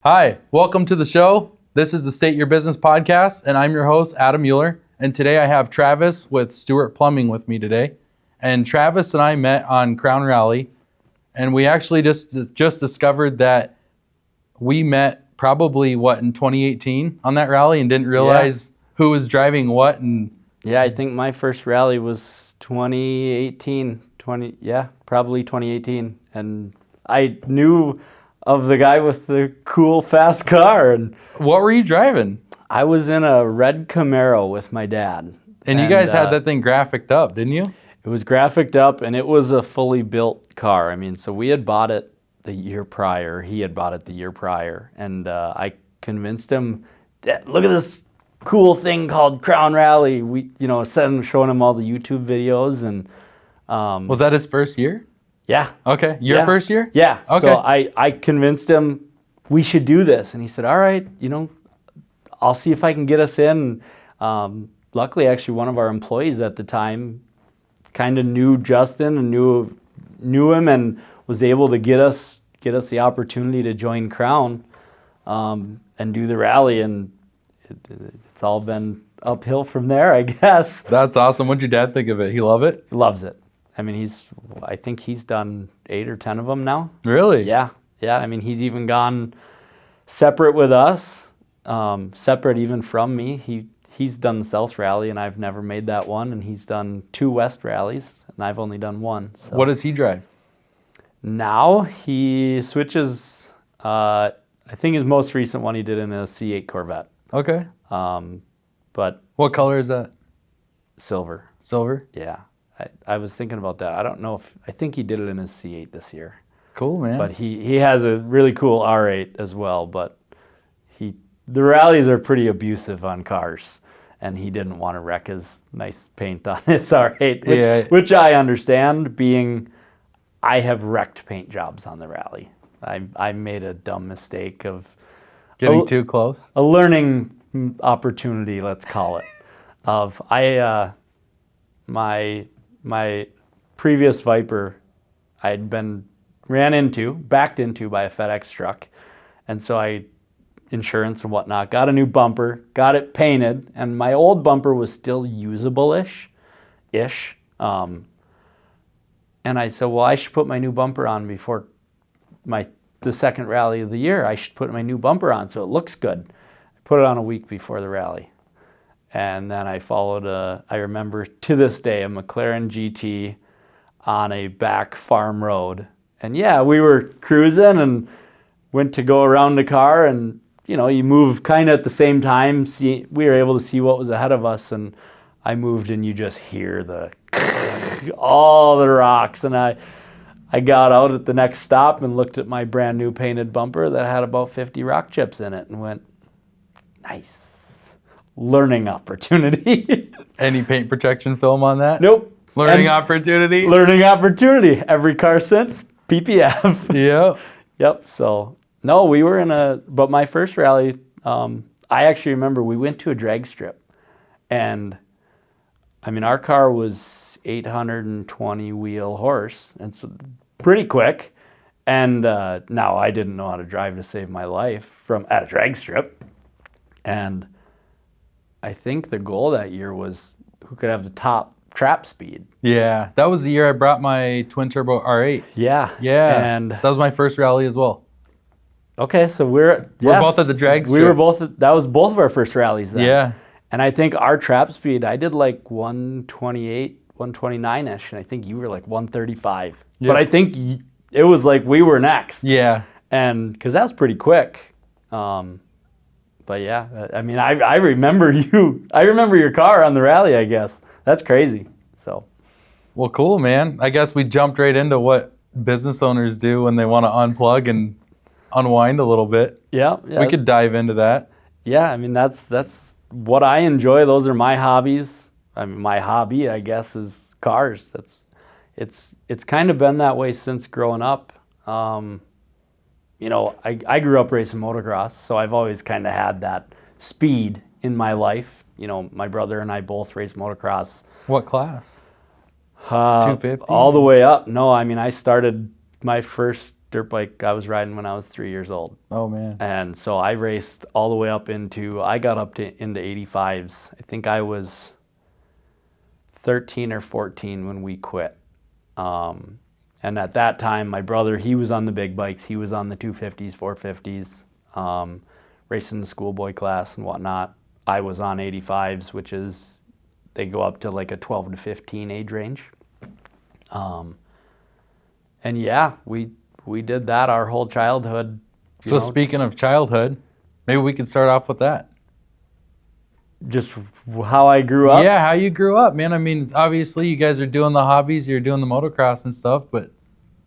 Hi, welcome to the show. This is the State Your Business podcast, and I'm your host, Adam Mueller. And today I have Travis with Stewart Plumbing with me today. And Travis and I met on Crown Rally, and we actually just discovered that we met probably, in 2018 on that rally and didn't realize who was driving what. And yeah, I think my first rally was 2018, probably 2018. And I knew of the guy with the cool, fast car. And what were you driving? I was in a red Camaro with my dad. And you guys had that thing graphicked up, didn't you? It was graphicked up, and it was a fully built car. I mean, so we had bought it the year prior. He had bought it the year prior. And I convinced him, look at this cool thing called Crown Rally. We, showing him all the YouTube videos. And was that his first year? Yeah. Okay. Your first year? Yeah. Okay. So I convinced him we should do this. And he said, all right, I'll see if I can get us in. Luckily, actually, one of our employees at the time kind of knew Justin and knew him and was able to get us the opportunity to join Crown and do the rally. And it's all been uphill from there, I guess. That's awesome. What'd your dad think of it? He love it? He loves it. I mean, I think he's done 8 or 10 of them now. Really? Yeah. I mean, he's even gone separate with us, separate even from me. He's done the South Rally, and I've never made that one, and he's done 2 West Rallies, and I've only done 1. So. What does he drive? Now he switches, I think his most recent one he did in a C8 Corvette. Okay. But what color is that? Silver. Silver? Yeah. I was thinking about that. I don't know I think he did it in his C8 this year. Cool, man. But he has a really cool R8 as well, but the rallies are pretty abusive on cars, and he didn't want to wreck his nice paint on his R8, which I understand, being I have wrecked paint jobs on the rally. I made a dumb mistake of getting too close. A learning opportunity, let's call it. My previous Viper, I'd been backed into by a FedEx truck. And so insurance and whatnot, got a new bumper, got it painted, and my old bumper was still usable-ish. And I said, well, I should put my new bumper on before the second rally of the year. I should put my new bumper on so it looks good. I put it on a week before the rally. And then I followed I remember to this day, a McLaren GT on a back farm road. And yeah, we were cruising and went to go around the car, and you move kind of at the same time. We were able to see what was ahead of us, and I moved, and you just hear all the rocks. And I got out at the next stop and looked at my brand new painted bumper that had about 50 rock chips in it and went, nice. Learning opportunity. Any paint protection film on that? Nope. Learning opportunity? Learning opportunity. Every car since, PPF. Yeah. Yep. So, no, we were but my first rally, I actually remember we went to a drag strip. And, I mean, our car was 820 wheel horse. And so pretty quick. And now I didn't know how to drive to save my life at a drag strip. And I think the goal that year was who could have the top trap speed. Yeah, that was the year I brought my twin turbo R8. Yeah. And that was my first rally as well. Okay, so we're both at the drag strip. That was both of our first rallies then. Yeah. And I think our trap speed, I did like 128, 129-ish, and I think you were like 135. Yeah. But I think it was like we were next. Yeah. And because that was pretty quick. But yeah, I mean, I remember you. I remember your car on the rally, I guess. That's crazy. So, well, cool, man. I guess we jumped right into what business owners do when they want to unplug and unwind a little bit. Yeah. We could dive into that. Yeah, I mean, that's what I enjoy. Those are my hobbies. I mean, my hobby, I guess, is cars. It's kind of been that way since growing up. I grew up racing motocross, so I've always kind of had that speed in my life. My brother and I both raced motocross. What class? 250? All the way up. No, I mean, I started my first dirt bike I was riding when I was 3 years old. Oh man. And so I raced all the way up into, I got up to into 85s. I think I was 13 or 14 when we quit. And at that time, my brother, he was on the big bikes. He was on the 250s, 450s, racing the schoolboy class and whatnot. I was on 85s, which is, they go up to like a 12 to 15 age range. And yeah, we did that our whole childhood. So speaking of childhood, maybe we could start off with that. Just how I grew up? Yeah, how you grew up, man. I mean, obviously you guys are doing the hobbies, you're doing the motocross and stuff, but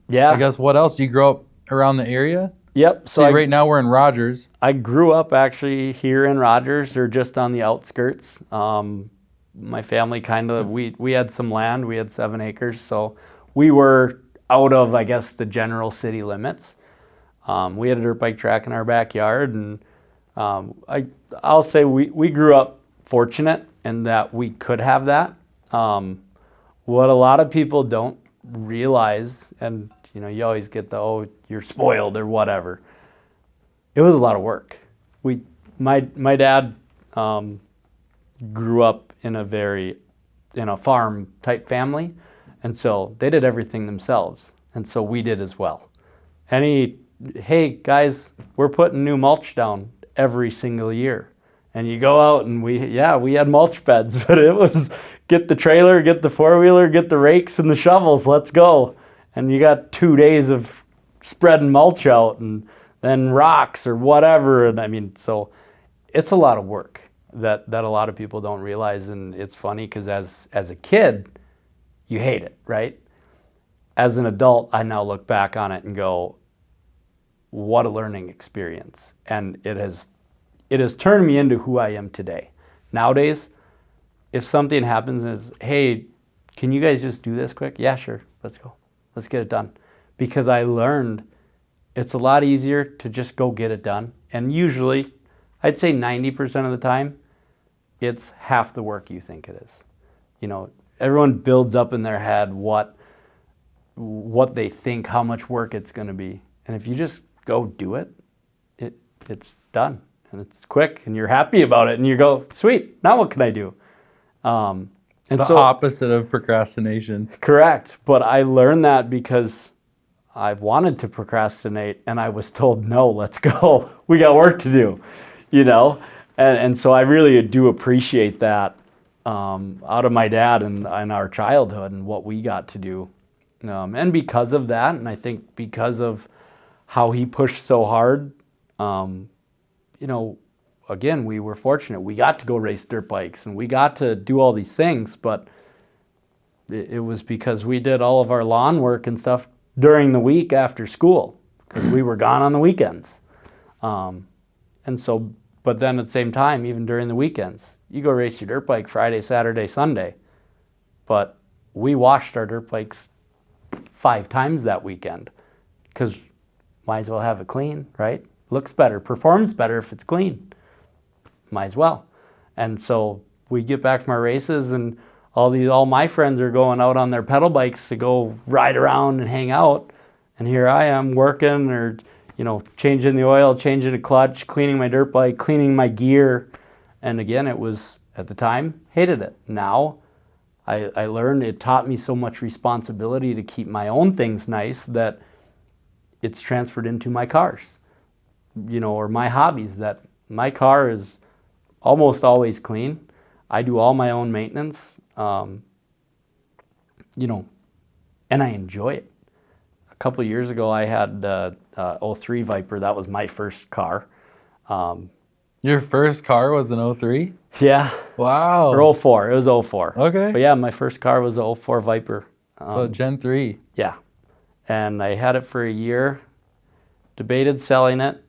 yeah, I guess what else? You grew up around the area? Yep. So right now we're in Rogers. I grew up actually here in Rogers, or just on the outskirts. My family kind of, we had some land, we had 7 acres, so we were out of, I guess, the general city limits. We had a dirt bike track in our backyard, and I'll say we grew up fortunate in that we could have that. What a lot of people don't realize, and you always get the, oh, you're spoiled or whatever. It was a lot of work. My dad grew up in a farm type family, and so they did everything themselves, and so we did as well. Hey guys, we're putting new mulch down every single year. And you go out and we had mulch beds, but it was get the trailer, get the 4-wheeler, get the rakes and the shovels, let's go. And you got 2 days of spreading mulch out and then rocks or whatever. And I mean, so it's a lot of work that a lot of people don't realize. And it's funny because as a kid, you hate it, right? As an adult, I now look back on it and go, what a learning experience. And it has turned me into who I am today. Nowadays, if something happens and it's, hey, can you guys just do this quick? Yeah, sure, let's go. Let's get it done. Because I learned it's a lot easier to just go get it done. And usually, I'd say 90% of the time, it's half the work you think it is. Everyone builds up in their head what they think, how much work it's going to be. And if you just go do it, it's done. And it's quick, and you're happy about it, and you go, sweet, now what can I do? And the opposite of procrastination. Correct. But I learned that because I wanted to procrastinate, and I was told, no, let's go. We got work to do, And so I really do appreciate that out of my dad and our childhood and what we got to do. And because of that, and I think because of how he pushed so hard, again, we were fortunate. We got to go race dirt bikes and we got to do all these things, but it was because we did all of our lawn work and stuff during the week after school because we were gone on the weekends. But then at the same time, even during the weekends, you go race your dirt bike Friday, Saturday, Sunday, but we washed our dirt bikes 5 times that weekend because might as well have it clean, right? Looks better, performs better if it's clean. Might as well. And so we get back from our races and all my friends are going out on their pedal bikes to go ride around and hang out. And here I am working or, changing the oil, changing the clutch, cleaning my dirt bike, cleaning my gear. And again, it was, at the time, hated it. Now, I learned it taught me so much responsibility to keep my own things nice that it's transferred into my cars, or my hobbies, that my car is almost always clean. I do all my own maintenance, and I enjoy it. A couple of years ago, I had the 03 Viper. That was my first car. Your first car was an 03? Yeah. Wow. Or 04. It was 04. Okay. But yeah, my first car was a 04 Viper. So Gen 3. Yeah. And I had it for a year, debated selling it,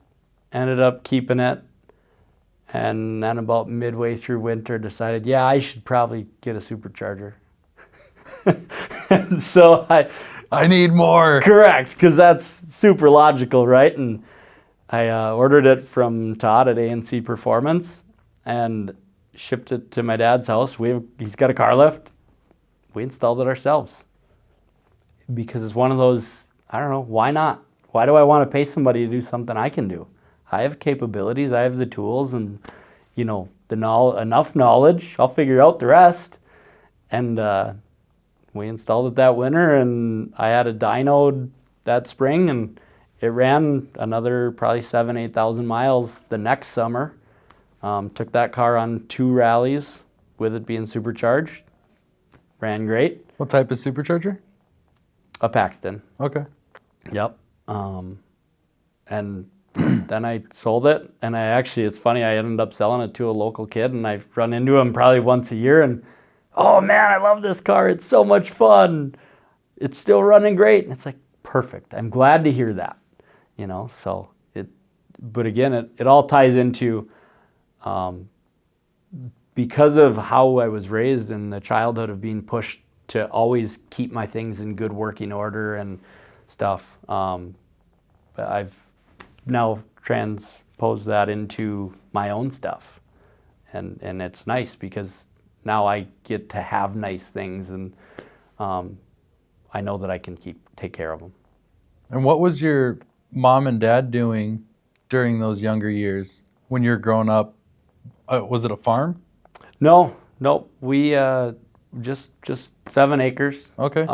ended up keeping it, and then about midway through winter decided, I should probably get a supercharger. And so I need more. Correct, because that's super logical, right? And I ordered it from Todd at A&C Performance and shipped it to my dad's house. He's got a car lift. We installed it ourselves because it's one of those, I don't know, why not? why do I want to pay somebody to do something I can do? I have capabilities, I have the tools, and enough knowledge. I'll figure out the rest. And we installed it that winter, and I had a dyno that spring, and it ran another probably 8,000 miles the next summer. Took that car on 2 rallies with it being supercharged. Ran great. What type of supercharger? A Paxton. Okay. Yep. And then I sold it, and it's funny, I ended up selling it to a local kid, and I run into him probably once a year, and, oh man, I love this car. It's so much fun. It's still running great. And it's like, perfect. I'm glad to hear that, but again, it all ties into, because of how I was raised in the childhood of being pushed to always keep my things in good working order and stuff. I've now transposed that into my own stuff, and it's nice because now I get to have nice things, and I know that I can take care of them. And what was your mom and dad doing during those younger years when you're growing up? Was it a farm? No, we just 7 acres. Okay.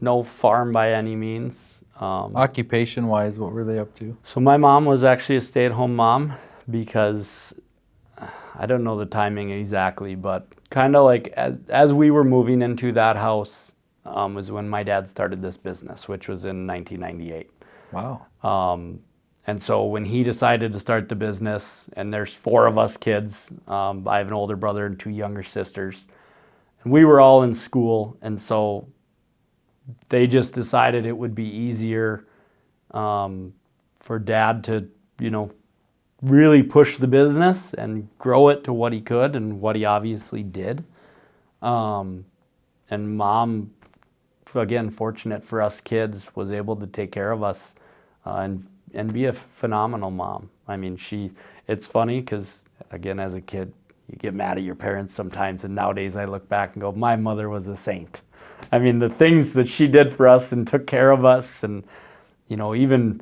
No farm by any means. Occupation-wise, what were they up to? So my mom was actually a stay-at-home mom because I don't know the timing exactly, but kind of like as we were moving into that house was when my dad started this business, which was in 1998. Wow. And so when he decided to start the business, and there's 4 of us kids, I have an older brother and 2 younger sisters, and we were all in school, and so they just decided it would be easier for Dad to, really push the business and grow it to what he could and what he obviously did. And Mom, again, fortunate for us kids, was able to take care of us and be a phenomenal mom. I mean, it's funny because, again, as a kid, you get mad at your parents sometimes, and nowadays I look back and go, my mother was a saint. I mean, the things that she did for us and took care of us, and, even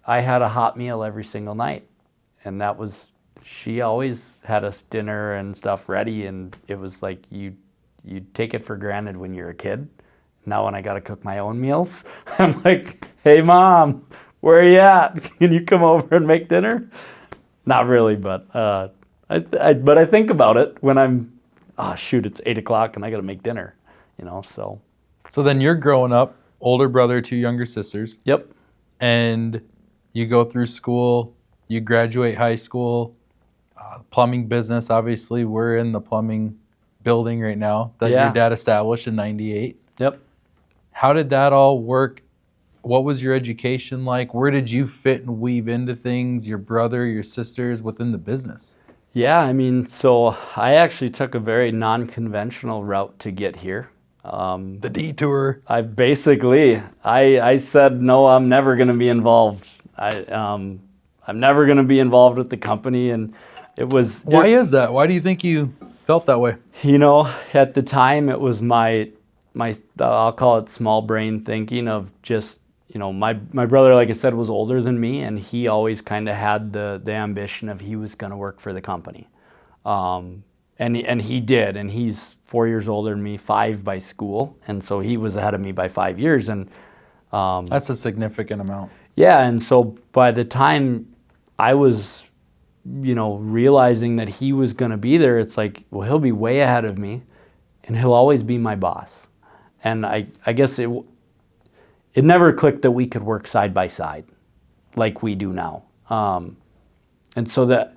I had a hot meal every single night, and she always had us dinner and stuff ready, and it was like you take it for granted when you're a kid. Now when I got to cook my own meals, I'm like, hey, Mom, where are you at? Can you come over and make dinner? Not really, but I think about it when I'm, it's 8 o'clock and I got to make dinner, so. So then you're growing up, older brother, 2 younger sisters. Yep. And you go through school, you graduate high school, plumbing business. Obviously, we're in the plumbing building right now that your dad established in 98. Yep. How did that all work? What was your education like? Where did you fit and weave into things, your brother, your sisters, within the business? Yeah, I mean, so I actually took a very non-conventional route to get here. The detour. I said, no, I'm never going to be involved. I'm never going to be involved with the company. And it was... Why is that? Why do you think you felt that way? At the time, it was my I'll call it small brain thinking of just, my brother, like I said, was older than me, and he always kind of had the ambition of he was going to work for the company. And he did, and he's 4 years older than me, 5 by school, and so he was ahead of me by 5 years. And that's a significant amount. Yeah, and so by the time I was, realizing that he was going to be there, it's like, well, he'll be way ahead of me, and he'll always be my boss. And I guess it never clicked that we could work side by side like we do now. And so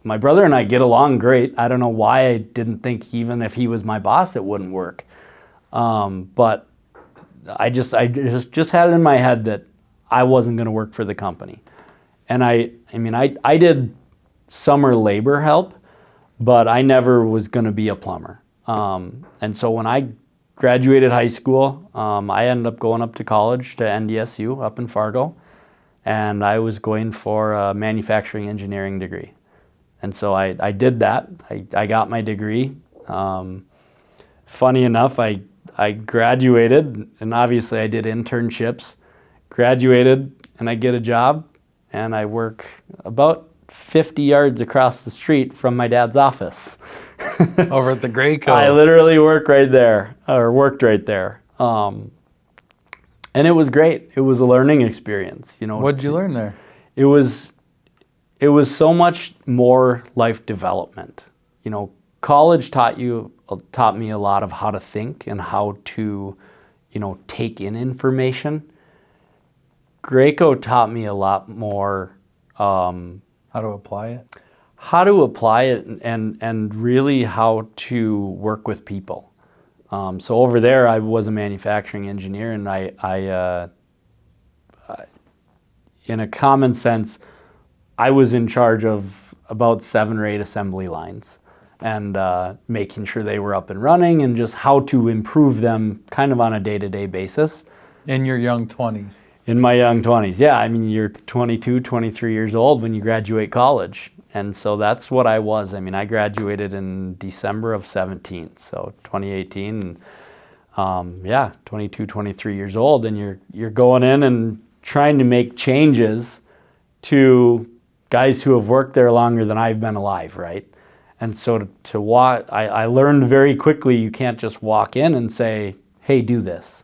my brother and I get along great. I don't know why I didn't think even if he was my boss, it wouldn't work. But I just had it in my head that I wasn't going to work for the company. And I did summer labor help, but I never was going to be a plumber. And so when I graduated high school, I ended up going up to college to NDSU up in Fargo, and I was going for a manufacturing engineering degree. And so I did that. I got my degree. Funny enough, I graduated, and obviously I did internships, graduated and I get a job and I work about 50 yards across the street from my dad's office. Over at the Graco. I literally worked right there. And it was great. It was a learning experience. What did you learn there? It was so much more life development. College taught me a lot of how to think and how to, take in information. Graco taught me a lot more How to apply it? And really how to work with people. So over there, I was a manufacturing engineer, and I in a common sense, I was in charge of about 7 or 8 assembly lines, and making sure they were up and running, and just how to improve them kind of on a day-to-day basis. In your young 20s. In my young 20s, yeah. I mean, you're 22, 23 years old when you graduate college. And so that's what I was. I mean, I graduated in December of 17, so 2018. And 22, 23 years old, and you're going in and trying to make changes to guys who have worked there longer than I've been alive, right? And so I learned very quickly you can't just walk in and say, hey, do this.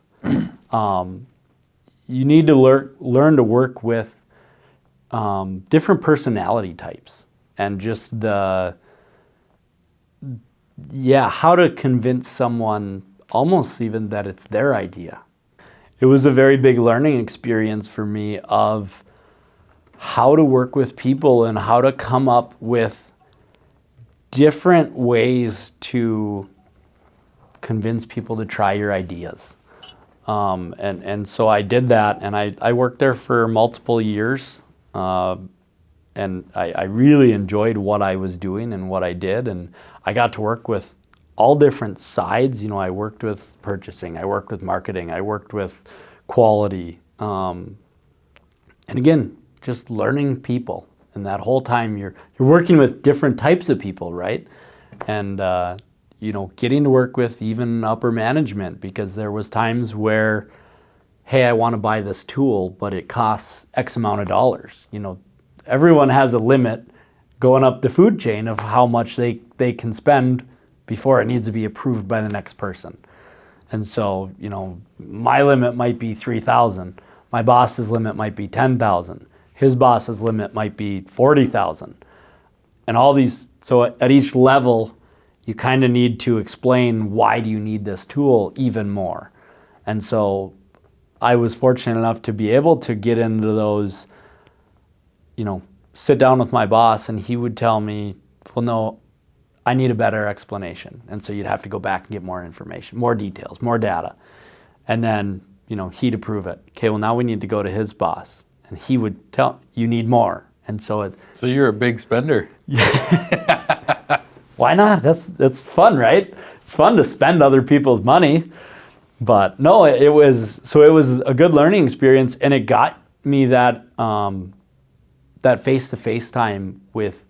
You need to learn to work with different personality types, and just how to convince someone almost even that it's their idea. It was a very big learning experience for me of how to work with people and how to come up with different ways to convince people to try your ideas. And so I did that, and I worked there for multiple years, and I really enjoyed what I was doing and what I did, and I got to work with all different sides. I worked with purchasing, I worked with marketing, I worked with quality, and again, just learning people. And that whole time you're working with different types of people, right? And getting to work with even upper management, because there was times where, hey, I want to buy this tool, but it costs X amount of dollars. Everyone has a limit going up the food chain of how much they can spend before it needs to be approved by the next person. And so, my limit might be $3,000. My boss's limit might be $10,000. His boss's limit might be $40,000. And all these, so at each level, you kind of need to explain why do you need this tool even more. And so I was fortunate enough to be able to get into those, sit down with my boss, and he would tell me, well, no, I need a better explanation. And so you'd have to go back and get more information, more details, more data. And then, he'd approve it. Okay, well, now we need to go to his boss. And he would tell, you need more. And so So you're a big spender. Why not? That's fun, right? It's fun to spend other people's money. But no, it was a good learning experience, and it got me that that face-to-face time with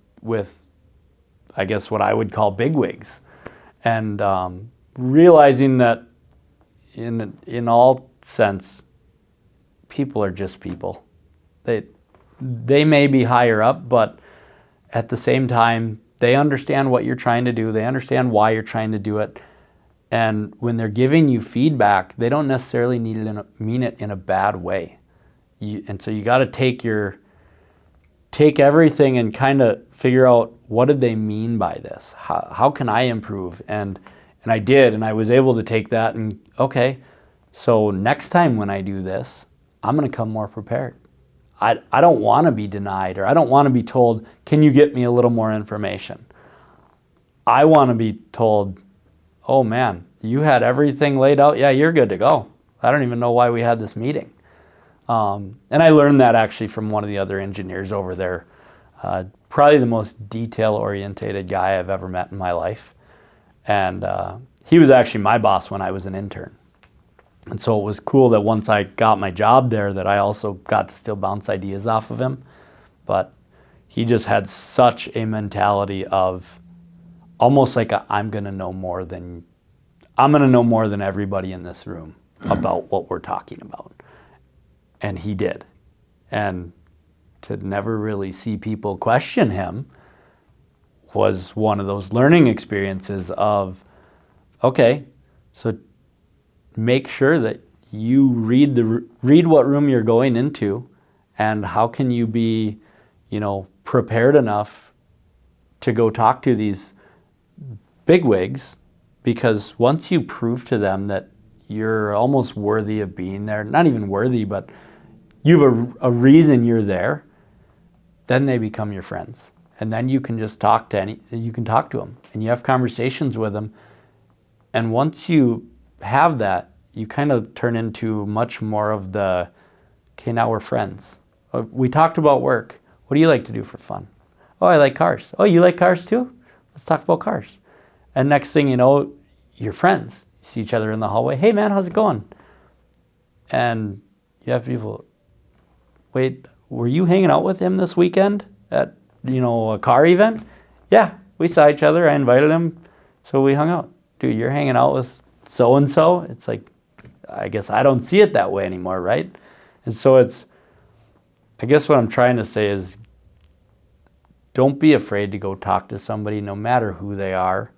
I guess what I would call bigwigs, and realizing that in all sense, people are just people. They may be higher up, but at the same time, they understand what you're trying to do. They understand why you're trying to do it. And when they're giving you feedback, they don't necessarily mean it in a bad way. And so you got to take everything and kind of figure out, what did they mean by this? How can I improve? And I did, and I was able to take that and, okay, so next time when I do this, I'm going to come more prepared. I don't want to be denied, or I don't want to be told, can you get me a little more information? I want to be told, oh man, you had everything laid out. Yeah, you're good to go. I don't even know why we had this meeting. And I learned that actually from one of the other engineers over there. Probably the most detail-orientated guy I've ever met in my life. And he was actually my boss when I was an intern. And so it was cool that once I got my job there, that I also got to still bounce ideas off of him. But he just had such a mentality of almost like I'm going to know more than everybody in this room about what we're talking about. And he did. And to never really see people question him was one of those learning experiences of, okay, so make sure that you read what room you're going into, and how can you be, prepared enough to go talk to these bigwigs, because once you prove to them that you're almost worthy of being there, not even worthy, but you have a reason you're there, then they become your friends. And then you can just talk to them, and you have conversations with them. And once you have that, you kind of turn into much more of the, okay, now we're friends. We talked about work. What do you like to do for fun? Oh, I like cars. Oh, you like cars too? Let's talk about cars. And next thing you know, you're friends. You see each other in the hallway. Hey man, how's it going? And you have people, wait, were you hanging out with him this weekend at, a car event? Yeah, we saw each other. I invited him, so we hung out. Dude, you're hanging out with so-and-so? It's like, I guess I don't see it that way anymore, right? And so I guess what I'm trying to say is, don't be afraid to go talk to somebody, no matter who they are.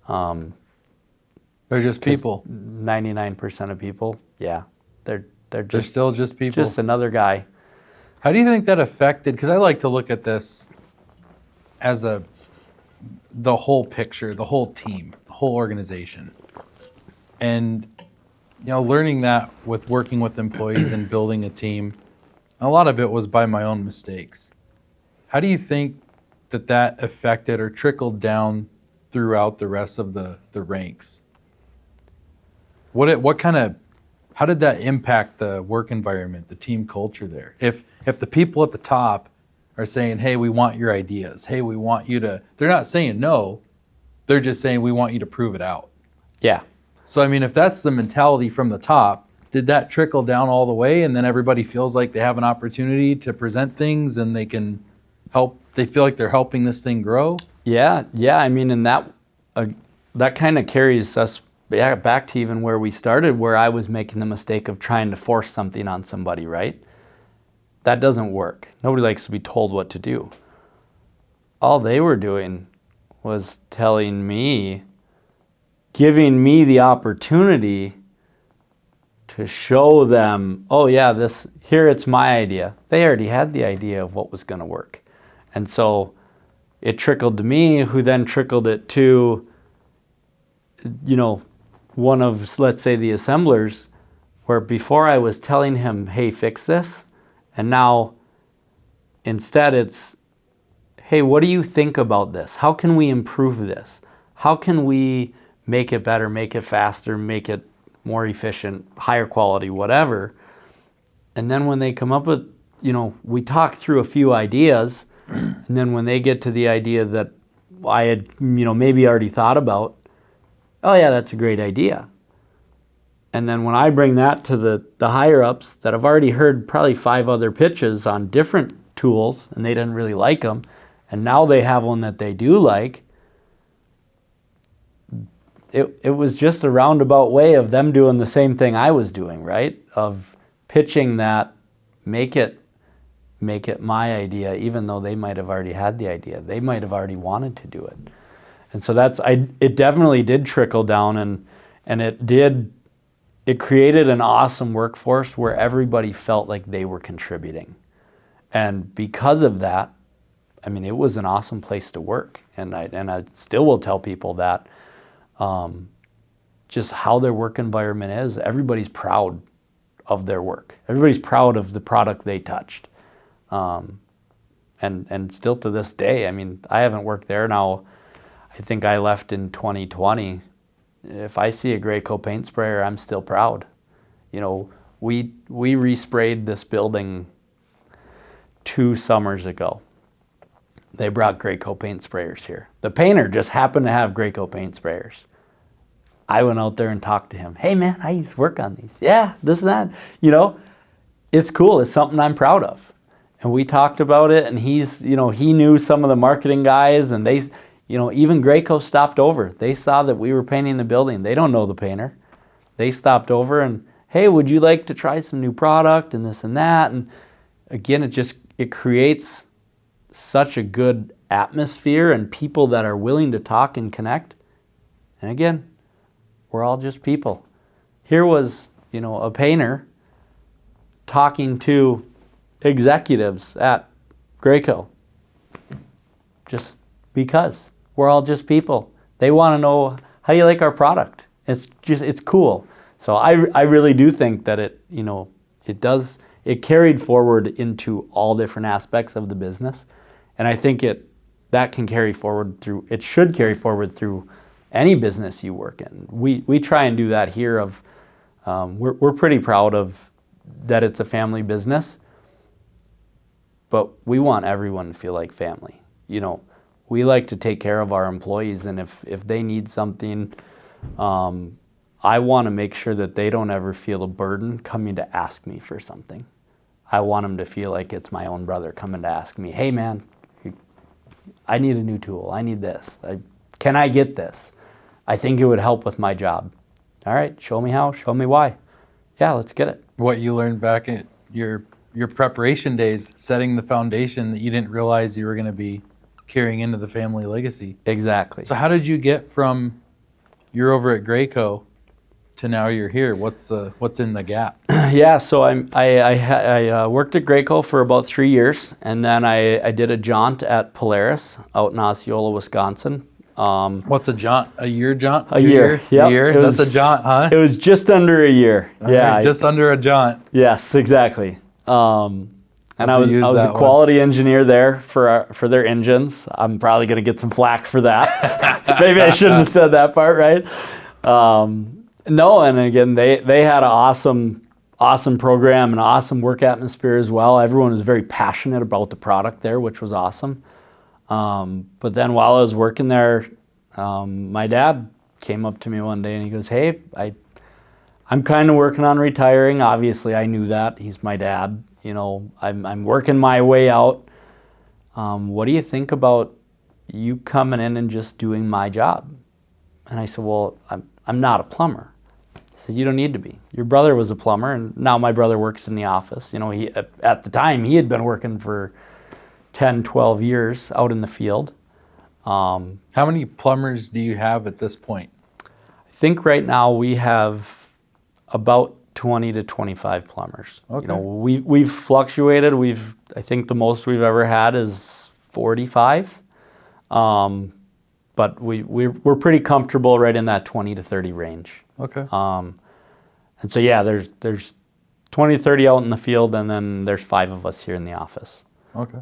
They're just people. 99% of people, yeah, they're still just people. Just another guy. How do you think that affected? Because I like to look at this as the whole picture, the whole team, the whole organization, and learning that with working with employees and building a team. A lot of it was by my own mistakes. How do you think that affected or trickled down throughout the rest of the ranks? How did that impact the work environment, the team culture there? If the people at the top are saying, hey, we want your ideas, hey, we want you to, they're not saying no, they're just saying we want you to prove it out. Yeah. So I mean, if that's the mentality from the top, did that trickle down all the way, and then everybody feels like they have an opportunity to present things and they can help, they feel like they're helping this thing grow? Yeah. I mean, and that kind of carries us back to even where we started, where I was making the mistake of trying to force something on somebody, right? That doesn't work. Nobody likes to be told what to do. All they were doing was telling me, giving me the opportunity to show them, oh yeah, here it's my idea. They already had the idea of what was going to work. And so it trickled to me, who then trickled it to, one of, let's say, the assemblers, where before I was telling him, hey, fix this. And now instead it's, hey, what do you think about this? How can we improve this? How can we make it better, make it faster, make it more efficient, higher quality, whatever? And then when they come up with, we talk through a few ideas, and then when they get to the idea that I had, maybe already thought about, oh yeah, that's a great idea. And then when I bring that to the higher ups that have already heard probably 5 other pitches on different tools and they didn't really like them, and now they have one that they do like, it was just a roundabout way of them doing the same thing I was doing, right? Of pitching that, make it my idea, even though they might have already had the idea. They might have already wanted to do it. And so it definitely did trickle down, and it created an awesome workforce where everybody felt like they were contributing. And because of that, I mean, it was an awesome place to work. And I still will tell people that just how their work environment is. Everybody's proud of their work. Everybody's proud of the product they touched. And still to this day, I mean, I haven't worked there now. I think I left in 2020. If I see a Graco paint sprayer, I'm still proud. We resprayed this building 2 summers ago. They brought Graco paint sprayers here. The painter just happened to have Graco paint sprayers. I went out there and talked to him. Hey man, I used to work on these. Yeah, this and that. It's cool. It's something I'm proud of. And we talked about it, and he knew some of the marketing guys, and they, even Graco stopped over. They saw that we were painting the building. They don't know the painter. They stopped over and, hey, would you like to try some new product and this and that? And again, it creates such a good atmosphere and people that are willing to talk and connect. And again, we're all just people. Here was, a painter talking to executives at Graco. Just because we're all just people. They want to know, how do you like our product? It's cool. So I really do think that it carried forward into all different aspects of the business. And I think that can carry forward through, it should carry forward through any business you work in. We try and do that here we're pretty proud of that it's a family business, but we want everyone to feel like family. We like to take care of our employees, and if they need something, I want to make sure that they don't ever feel a burden coming to ask me for something. I want them to feel like it's my own brother coming to ask me, hey man, I need a new tool. I need this. Can I get this? I think it would help with my job. All right, show me how, show me why. Yeah, let's get it. What you learned back at your preparation days, setting the foundation that you didn't realize you were going to be carrying into the family legacy. Exactly. So how did you get from you're over at Graco to now you're here? What's in the gap? Yeah, so I worked at Graco for about 3 years, and then I did a jaunt at Polaris out in Osceola, Wisconsin. What's a jaunt? A year jaunt? A year. Yeah. A year? That's a jaunt, huh? It was just under a year. Yeah. Just under a jaunt. Yes, exactly. And I was a quality engineer there for their engines. I'm probably going to get some flack for that. Maybe I shouldn't have said that part, right? No, and again, they had an awesome program and awesome work atmosphere as well. Everyone was very passionate about the product there, which was awesome. But then while I was working there, my dad came up to me one day and he goes, hey, I'm kind of working on retiring. Obviously, I knew that. He's my dad. I'm working my way out. What do you think about you coming in and just doing my job? And I said, well, I'm not a plumber. He said, you don't need to be. Your brother was a plumber, and now my brother works in the office. At the time, he had been working for 10, 12 years out in the field. How many plumbers do you have at this point? I think right now we have about 20 to 25 plumbers. Okay. We've fluctuated. I think the most we've ever had is 45. But we're pretty comfortable right in that 20 to 30 range. Okay. And so yeah, there's 20, 30 out in the field, and then there's 5 of us here in the office. Okay.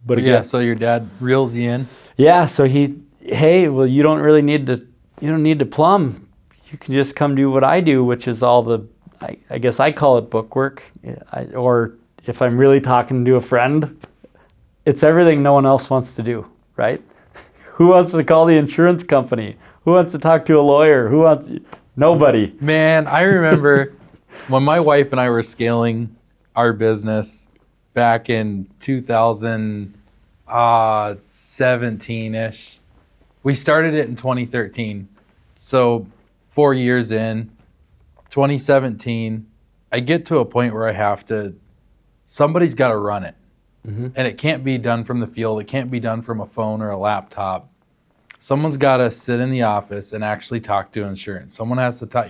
But again, so your dad reels you in. Yeah. So hey, well, you don't need to plumb. You can just come do what I do, which is all I guess I call it bookwork, or if I'm really talking to a friend, it's everything no one else wants to do, right? Who wants to call the insurance company? Who wants to talk to a lawyer? Nobody. Man, I remember when my wife and I were scaling our business back in 2017-ish. We started it in 2013. So 4 years in, 2017, I get to a point where somebody's got to run it. Mm-hmm. And it can't be done from the field. It can't be done from a phone or a laptop. Someone's got to sit in the office and actually talk to insurance. Someone has to talk,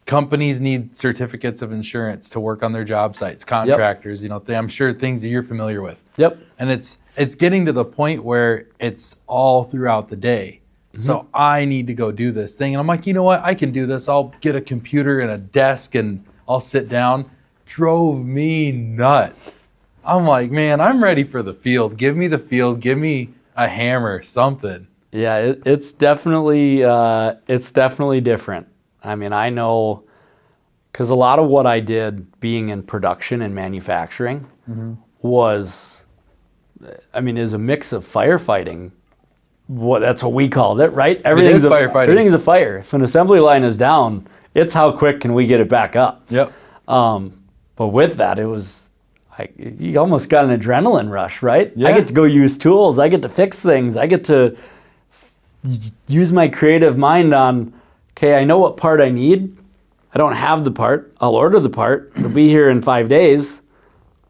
companies need certificates of insurance to work on their job sites, contractors, yep. I'm sure things that you're familiar with. Yep. And it's getting to the point where it's all throughout the day. Mm-hmm. So I need to go do this thing. And I'm like, you know what? I can do this. I'll get a computer and a desk and I'll sit down. Drove me nuts. I'm like, man, I'm ready for the field. Give me the field. Give me a hammer, something. Yeah, it's definitely different. I mean, I know, because a lot of what I did being in production and manufacturing mm-hmm. is a mix of firefighting. That's what we called it, right? Everything's firefighting. Everything's a fire. If an assembly line is down, it's how quick can we get it back up. Yep. But with that, it was, you almost got an adrenaline rush, right? Yeah. I get to go use tools. I get to fix things. I get to use my creative mind on, okay, I know what part I need. I don't have the part. I'll order the part. It'll be here in 5 days.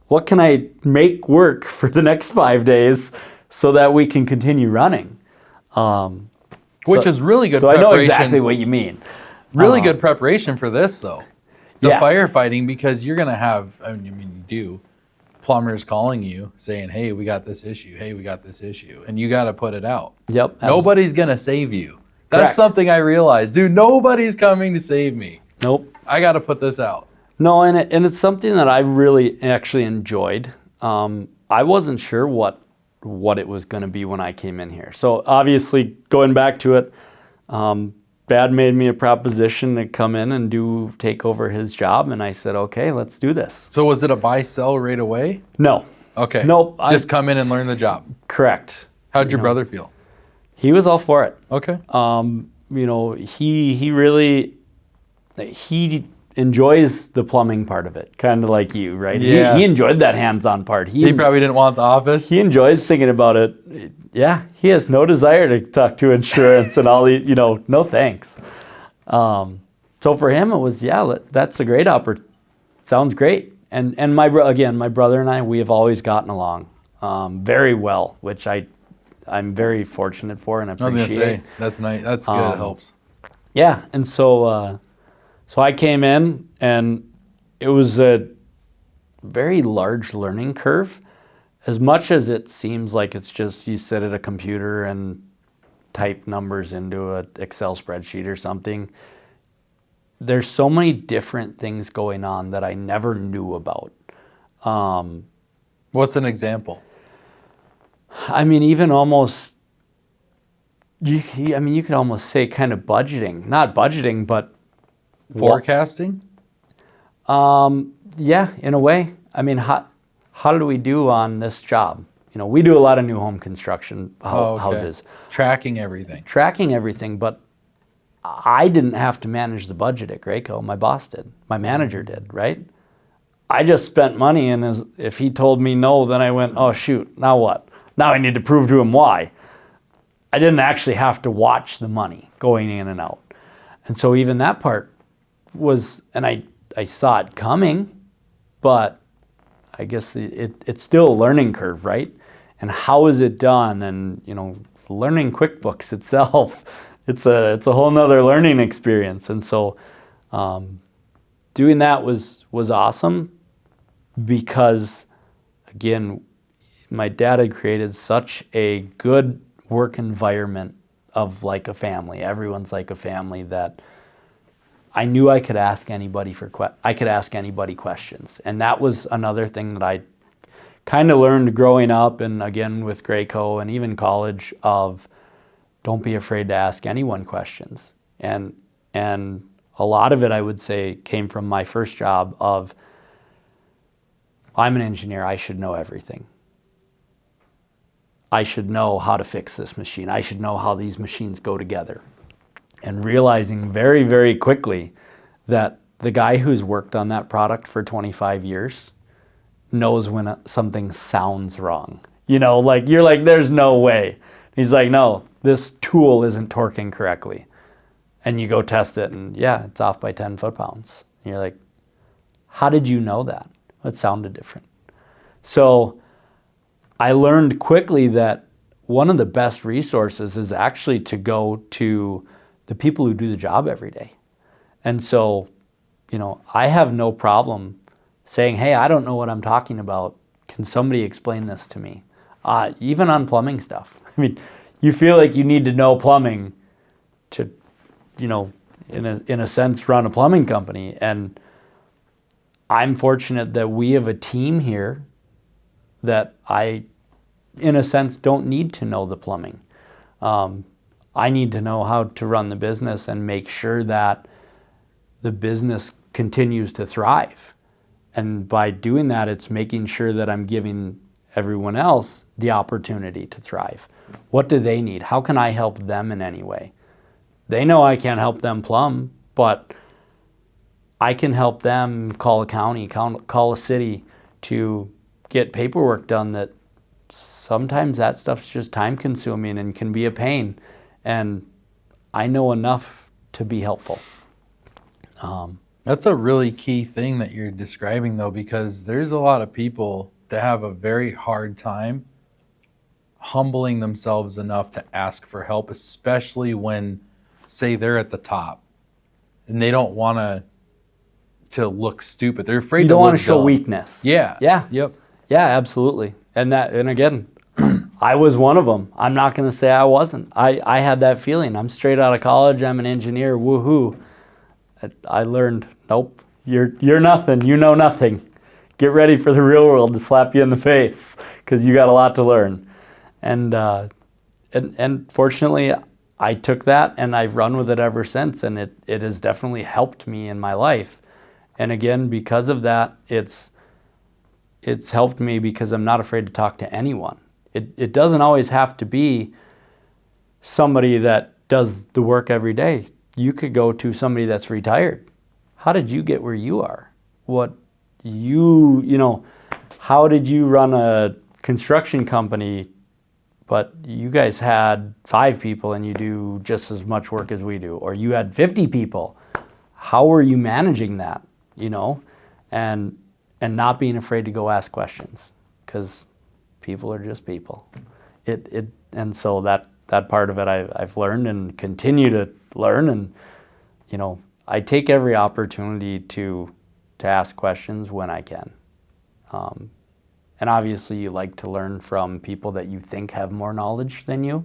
What can I make work for the next 5 days so that we can continue running? Which is really good So I preparation. know exactly what you mean. Really good preparation for this, though. The Yes. firefighting, because you're going to have, I mean, you do, plumbers calling you saying, hey, we got this issue. Hey, we got this issue. And you got to put it out. Yep. Nobody's going to save you. That's Correct. something I realized. Dude, nobody's coming to save me. Nope. I got to put this out. No, and it's something that I really actually enjoyed. I wasn't sure what it was going to be when I came in here. So obviously, going back to it, Dad made me a proposition to come in and take over his job, and I said, okay, let's do this. So was it a buy-sell right away? No. Okay. Nope. Just come in and learn the job. Correct. How'd your brother feel? He was all for it. Okay. He really enjoys the plumbing part of it, kind of like you, right? Yeah. He enjoyed that hands-on part. He probably didn't want the office. He enjoys thinking about it. Yeah, he has no desire to talk to insurance and all the, no thanks. So for him, it was, that's a great opportunity. Sounds great. And my brother and I, we have always gotten along very well, which I'm very fortunate for and appreciate. I was going to say, that's nice. That's good. It helps. Yeah, and so I came in, and it was a very large learning curve. As much as it seems like it's just you sit at a computer and type numbers into an Excel spreadsheet or something, there's so many different things going on that I never knew about. What's an example? I mean, even almost, you could almost say kind of budgeting. Not budgeting, but forecasting? Yeah, in a way. I mean, how do we do on this job? We do a lot of new home construction houses. Tracking everything. Tracking everything, but I didn't have to manage the budget at Graco. My boss did. My manager did, right? I just spent money, and if he told me no, then I went, oh, shoot, now what? Now I need to prove to him why. I didn't actually have to watch the money going in and out. And so even that part was, and I saw it coming, but I guess it's still a learning curve, right? And how is it done? And, learning QuickBooks itself, it's a whole nother learning experience. And so doing that was awesome because, again, my dad had created such a good work environment of like a family. Everyone's like a family that I knew I could ask anybody questions. And that was another thing that I kind of learned growing up and again with Graco and even college of don't be afraid to ask anyone questions. And a lot of it, I would say, came from my first job of I'm an engineer, I should know everything. I should know how to fix this machine. I should know how these machines go together. And realizing very, very quickly that the guy who's worked on that product for 25 years knows when something sounds wrong. You're like, there's no way. He's like, no, this tool isn't torquing correctly. And you go test it and it's off by 10 foot-pounds. And you're like, how did you know that? It sounded different. So I learned quickly that one of the best resources is actually to go to the people who do the job every day. And so, I have no problem saying, hey, I don't know what I'm talking about. Can somebody explain this to me? Even on plumbing stuff. I mean, you feel like you need to know plumbing to, in a sense, run a plumbing company. And I'm fortunate that we have a team here that I, in a sense, don't need to know the plumbing. I need to know how to run the business and make sure that the business continues to thrive. And by doing that, it's making sure that I'm giving everyone else the opportunity to thrive. What do they need? How can I help them in any way? They know I can't help them plumb, but I can help them call a county, call a city to get paperwork done that sometimes that stuff's just time consuming and can be a pain. And I know enough to be helpful. That's a really key thing that you're describing, though, because there's a lot of people that have a very hard time humbling themselves enough to ask for help, especially when, say, they're at the top and they don't want to look stupid. They're afraid You to don't want look to show dumb. weakness. Yeah. Yeah. Yep. Yeah, absolutely. And again, I was one of them. I'm not going to say I wasn't. I had that feeling. I'm straight out of college. I'm an engineer. Woohoo. I learned, nope, you're nothing. You know nothing. Get ready for the real world to slap you in the face because you got a lot to learn. And fortunately, I took that and I've run with it ever since. And it has definitely helped me in my life. And again, because of that, it's helped me because I'm not afraid to talk to anyone. It doesn't always have to be somebody that does the work every day. You could go to somebody that's retired. How did you get where you are? How did you run a construction company, but you guys had 5 people and you do just as much work as we do? Or you had 50 people. How were you managing that? And not being afraid to go ask questions, because people are just people. And so that part of it I've learned and continue to learn, and I take every opportunity to ask questions when I can. And obviously you like to learn from people that you think have more knowledge than you.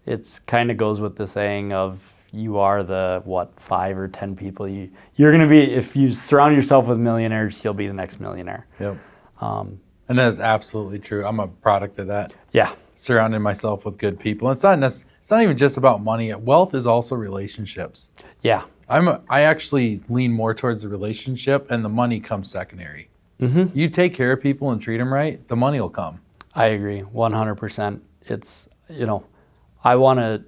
It kind of goes with the saying of, you are the 5 or 10 people you're going to be. If you surround yourself with millionaires, you'll be the next millionaire. Yep. And that is absolutely true. I'm a product of that. Yeah. Surrounding myself with good people. It's not even just about money. Wealth is also relationships. Yeah. I actually lean more towards the relationship, and the money comes secondary. Mm-hmm. You take care of people and treat them right, the money will come. I agree 100%. It's, I want to,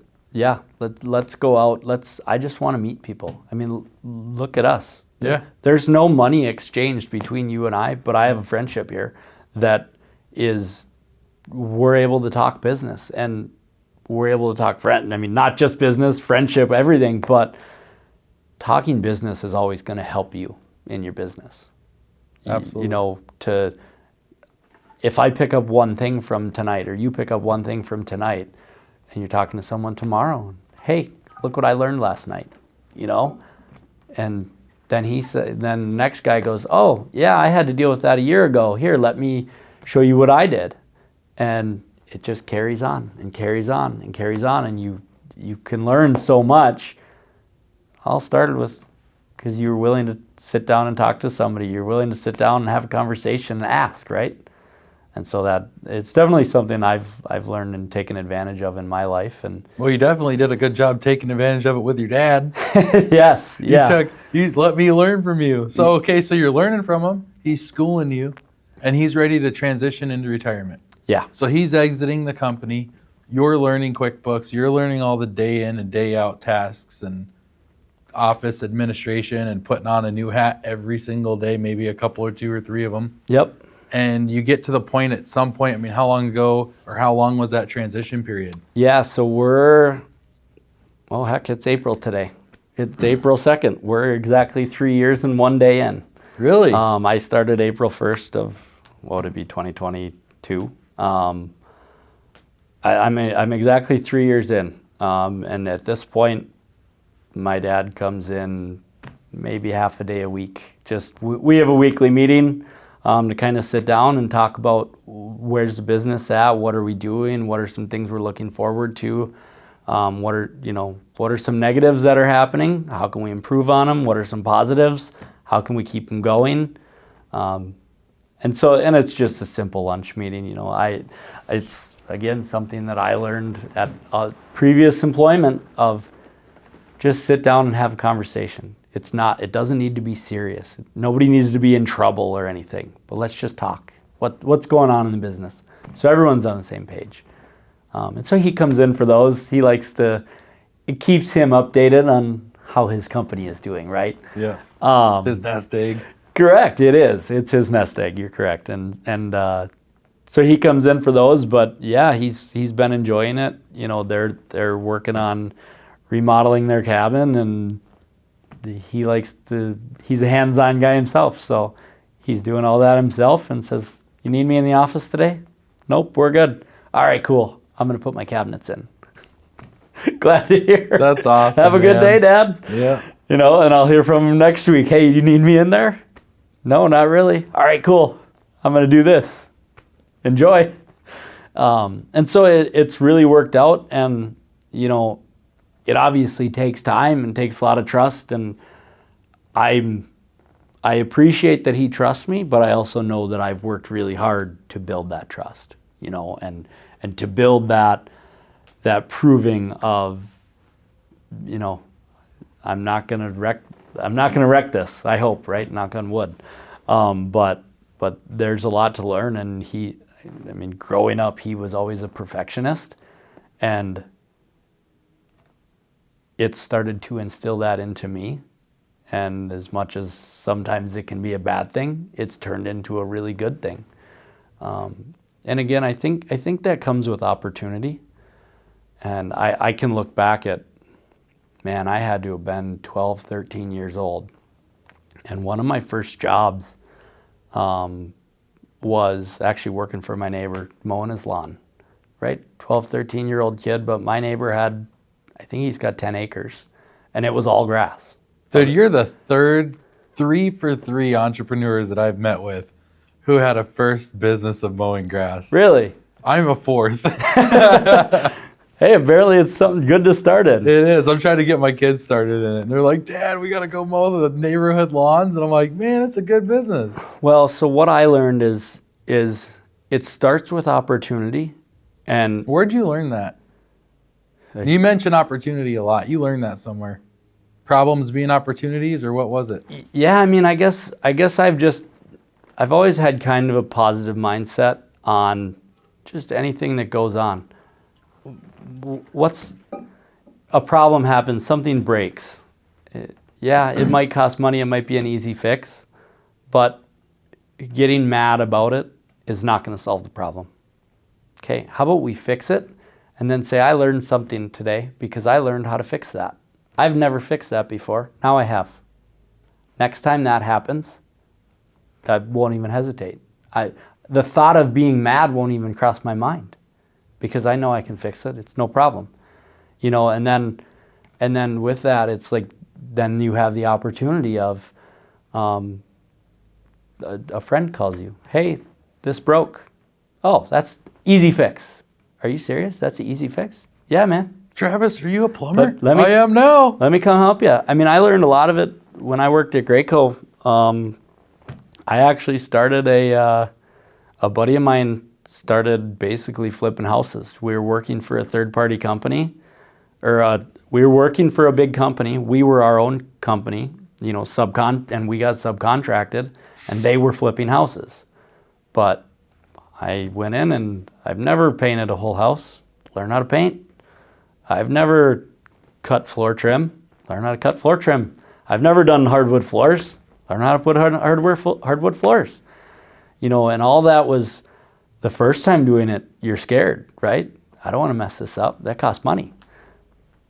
let's go out. I just want to meet people. I mean, look at us. Yeah. There's no money exchanged between you and I, but I have a friendship here that we're able to talk business, and we're able to talk friend. I mean, not just business, friendship, everything, but talking business is always going to help you in your business. Absolutely. If I pick up one thing from tonight, or you pick up one thing from tonight, and you're talking to someone tomorrow, hey, look what I learned last night, and then then the next guy goes, oh yeah, I had to deal with that a year ago. Here, let me show you what I did. And it just carries on and carries on and carries on, and you can learn so much. All started with because you were willing to sit down and talk to somebody. You're willing to sit down and have a conversation and ask, right? And so that it's definitely something I've learned and taken advantage of in my life. And well, you definitely did a good job taking advantage of it with your dad. Yes, yeah. You let me learn from you. So okay, so you're learning from him. He's schooling you, and he's ready to transition into retirement. Yeah. So he's exiting the company. You're learning QuickBooks. You're learning all the day in and day out tasks and office administration and putting on a new hat every single day, maybe a couple or 2 or 3 of them. Yep. And you get to the point at some point, I mean, how long ago or how long was that transition period? Yeah, so it's April today. It's April 2nd. We're exactly 3 years and 1 day in. Really? I started April 1st of, what would it be, 2022. I'm exactly 3 years in. And at this point, my dad comes in maybe half a day a week. We have a weekly meeting to kind of sit down and talk about where's the business at, what are we doing, what are some things we're looking forward to, what are some negatives that are happening, how can we improve on them, what are some positives, how can we keep them going, and it's just a simple lunch meeting. It's again something that I learned at a previous employment of just sit down and have a conversation. It doesn't need to be serious. Nobody needs to be in trouble or anything, but let's just talk. What's going on in the business? So everyone's on the same page. And so he comes in for those. It keeps him updated on how his company is doing, right? Yeah. His nest egg. Correct, it is. It's his nest egg, you're correct. And so he comes in for those, but yeah, he's been enjoying it. They're working on remodeling their cabin and he's a hands-on guy himself, so he's doing all that himself and says, "You need me in the office today?" "Nope, we're good." "All right, cool. I'm going to put my cabinets in." Glad to hear. That's awesome. Have a good day, Dad. Yeah. And I'll hear from him next week. "Hey, you need me in there?" "No, not really." "All right, cool. I'm going to do this. Enjoy." And so it's really worked out, and it obviously takes time and takes a lot of trust, and I appreciate that he trusts me, but I also know that I've worked really hard to build that trust, and to build that proving of, I'm not gonna wreck this. I hope, right? Knock on wood. But there's a lot to learn, and growing up, he was always a perfectionist, and it started to instill that into me. And as much as sometimes it can be a bad thing, it's turned into a really good thing. And again, I think that comes with opportunity. And I can look back at, man, I had to have been 12, 13 years old. And one of my first jobs was actually working for my neighbor, mowing his lawn, right? 12, 13-year-old kid, but my neighbor had, I think he's got 10 acres, and it was all grass. Dude, you're the third 3 for 3 entrepreneurs that I've met with who had a first business of mowing grass. Really? I'm a fourth. Hey, apparently it's something good to start in. It is. I'm trying to get my kids started in it. And they're like, "Dad, we got to go mow the neighborhood lawns." And I'm like, man, it's a good business. Well, so what I learned is it starts with opportunity. And Where'd you learn that? You mentioned opportunity a lot. You learned that somewhere. Problems being opportunities, or what was it? yeah, I guess I've always had kind of a positive mindset on just anything that goes on. What's a problem happens, something breaks. It might cost money, it might be an easy fix, but getting mad about it is not going to solve the problem. Okay, how about we fix it and then say, "I learned something today because I learned how to fix that. I've never fixed that before. Now I have. Next time that happens, I won't even hesitate. The thought of being mad won't even cross my mind because I know I can fix it. It's no problem." And then with that, it's like, then you have the opportunity of a friend calls you, "Hey, this broke." "Oh, that's easy fix." "Are you serious? That's an easy fix?" "Yeah, man." Travis, are you a plumber? Let me- I am now. "Let me come help you." I learned a lot of it when I worked at Graco. I actually started a buddy of mine started basically flipping houses. We were working for a third-party company, we were working for a big company. We were our own company, and we got subcontracted, and they were flipping houses. But I went in, and I've never painted a whole house. Learn how to paint. I've never cut floor trim. Learn how to cut floor trim. I've never done hardwood floors. Learn how to put hardwood floors. And all that was the first time doing it, you're scared, right? I don't want to mess this up. That costs money.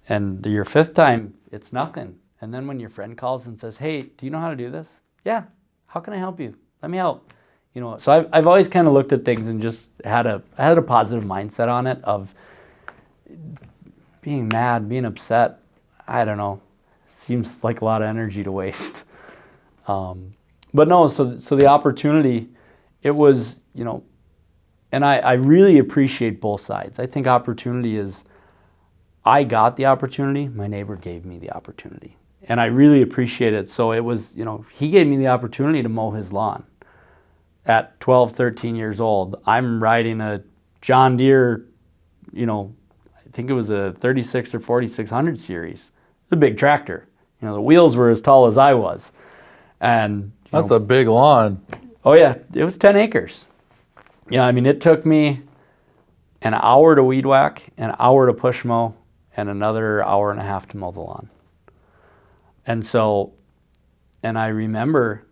And your fifth time, it's nothing. And then when your friend calls and says, "Hey, do you know how to do this?" "Yeah. How can I help you? Let me help." So I've always kind of looked at things and just had a positive mindset on it of being mad, being upset. I don't know. Seems like a lot of energy to waste. But no, so the opportunity, it was, and I really appreciate both sides. I think opportunity is, I got the opportunity, my neighbor gave me the opportunity. And I really appreciate it. So it was, he gave me the opportunity to mow his lawn. At 12, 13 years old, I'm riding a John Deere, I think it was a 36 or 4600 series. It's a big tractor. The wheels were as tall as I was. And That's a big lawn. Oh yeah, it was 10 acres. It took me an hour to weed whack, an hour to push mow, and another hour and a half to mow the lawn. And I remember,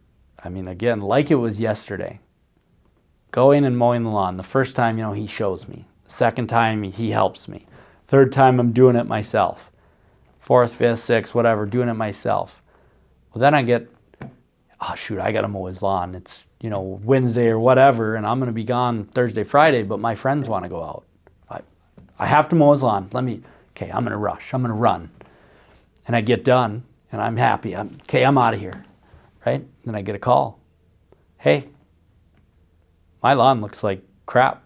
again, like it was yesterday, going and mowing the lawn. The first time, he shows me. The second time, he helps me. Third time, I'm doing it myself. Fourth, fifth, sixth, whatever, doing it myself. Well, then I get, oh shoot, I got to mow his lawn. It's, Wednesday or whatever, and I'm going to be gone Thursday, Friday, but my friends want to go out. I have to mow his lawn. Okay, I'm going to rush. I'm going to run. And I get done, and I'm happy. I'm out of here, right? Then I get a call. Hey, my lawn looks like crap.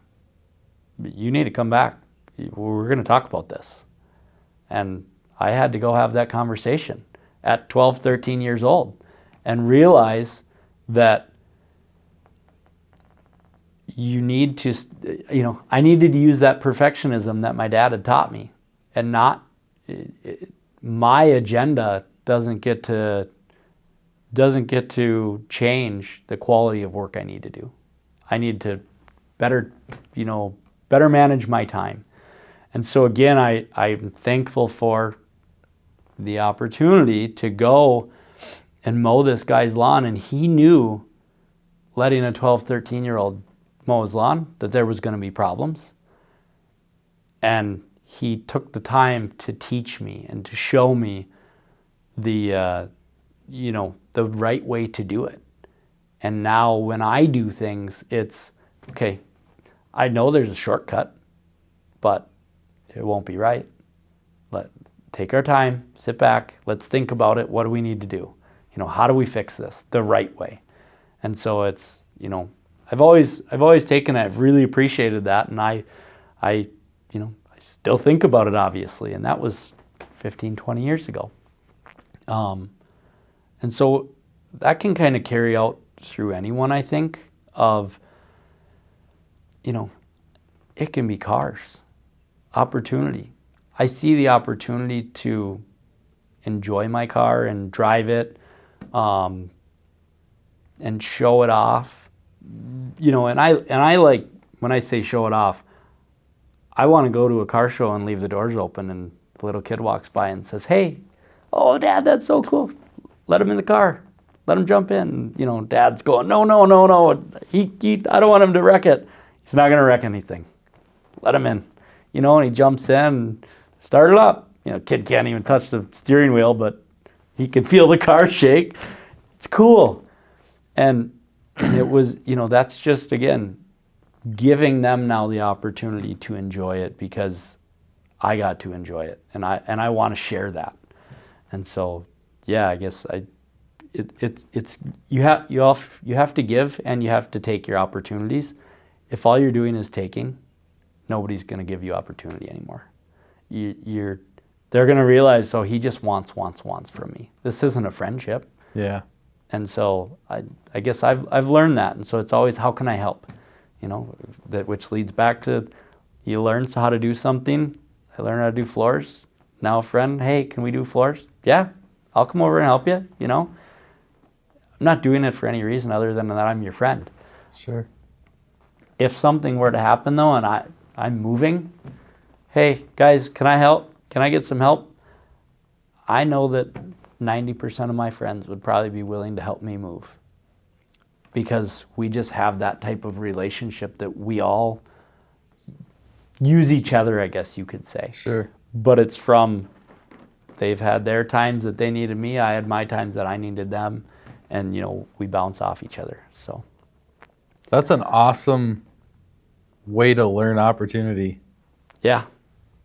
You need to come back. We're going to talk about this. And I had to go have that conversation at 12, 13 years old and realize that you need to, I needed to use that perfectionism that my dad had taught me, and not, my agenda doesn't get to change the quality of work I need to do. I need to better manage my time. And so again, I'm thankful for the opportunity to go and mow this guy's lawn, and he knew, letting a 12, 13-year-old mow his lawn, that there was going to be problems. And he took the time to teach me and to show me the right way to do it. And now when I do things, it's, okay, I know there's a shortcut, but it won't be right. Take our time, sit back, let's think about it. What do we need to do? How do we fix this the right way? And so it's, I've always taken that, I've really appreciated that, and I still think about it, obviously, and that was 15, 20 years ago. And so that can kind of carry out through anyone, I think, of, it can be cars, opportunity. I see the opportunity to enjoy my car and drive it, and show it off, and I like, when I say show it off, I want to go to a car show and leave the doors open, and the little kid walks by and says, "Hey, oh Dad, that's so cool. Let him in the car. Let him jump in." Dad's going, no. I don't want him to wreck it. He's not going to wreck anything. Let him in. And he jumps in and start it up. Kid can't even touch the steering wheel, but he can feel the car shake. It's cool. And it was, that's just, again, giving them now the opportunity to enjoy it, because I got to enjoy it, and I want to share that. And so, yeah, I guess it's you have to give and you have to take your opportunities. If all you're doing is taking, nobody's going to give you opportunity anymore. They're going to realize, so he just wants from me. This isn't a friendship. Yeah. And so I guess I've learned that. And so it's always, how can I help? Which leads back to, you learn how to do something. I learned how to do floors. Now a friend, hey, can we do floors? Yeah, I'll come over and help you. I'm not doing it for any reason other than that I'm your friend. Sure. If something were to happen though, and I'm moving, hey guys, can I help? Can I get some help? I know that 90% of my friends would probably be willing to help me move, because we just have that type of relationship that we all use each other, I guess you could say. Sure. But it's from, they've had their times that they needed me, I had my times that I needed them, and we bounce off each other. So that's an awesome way to learn opportunity. Yeah.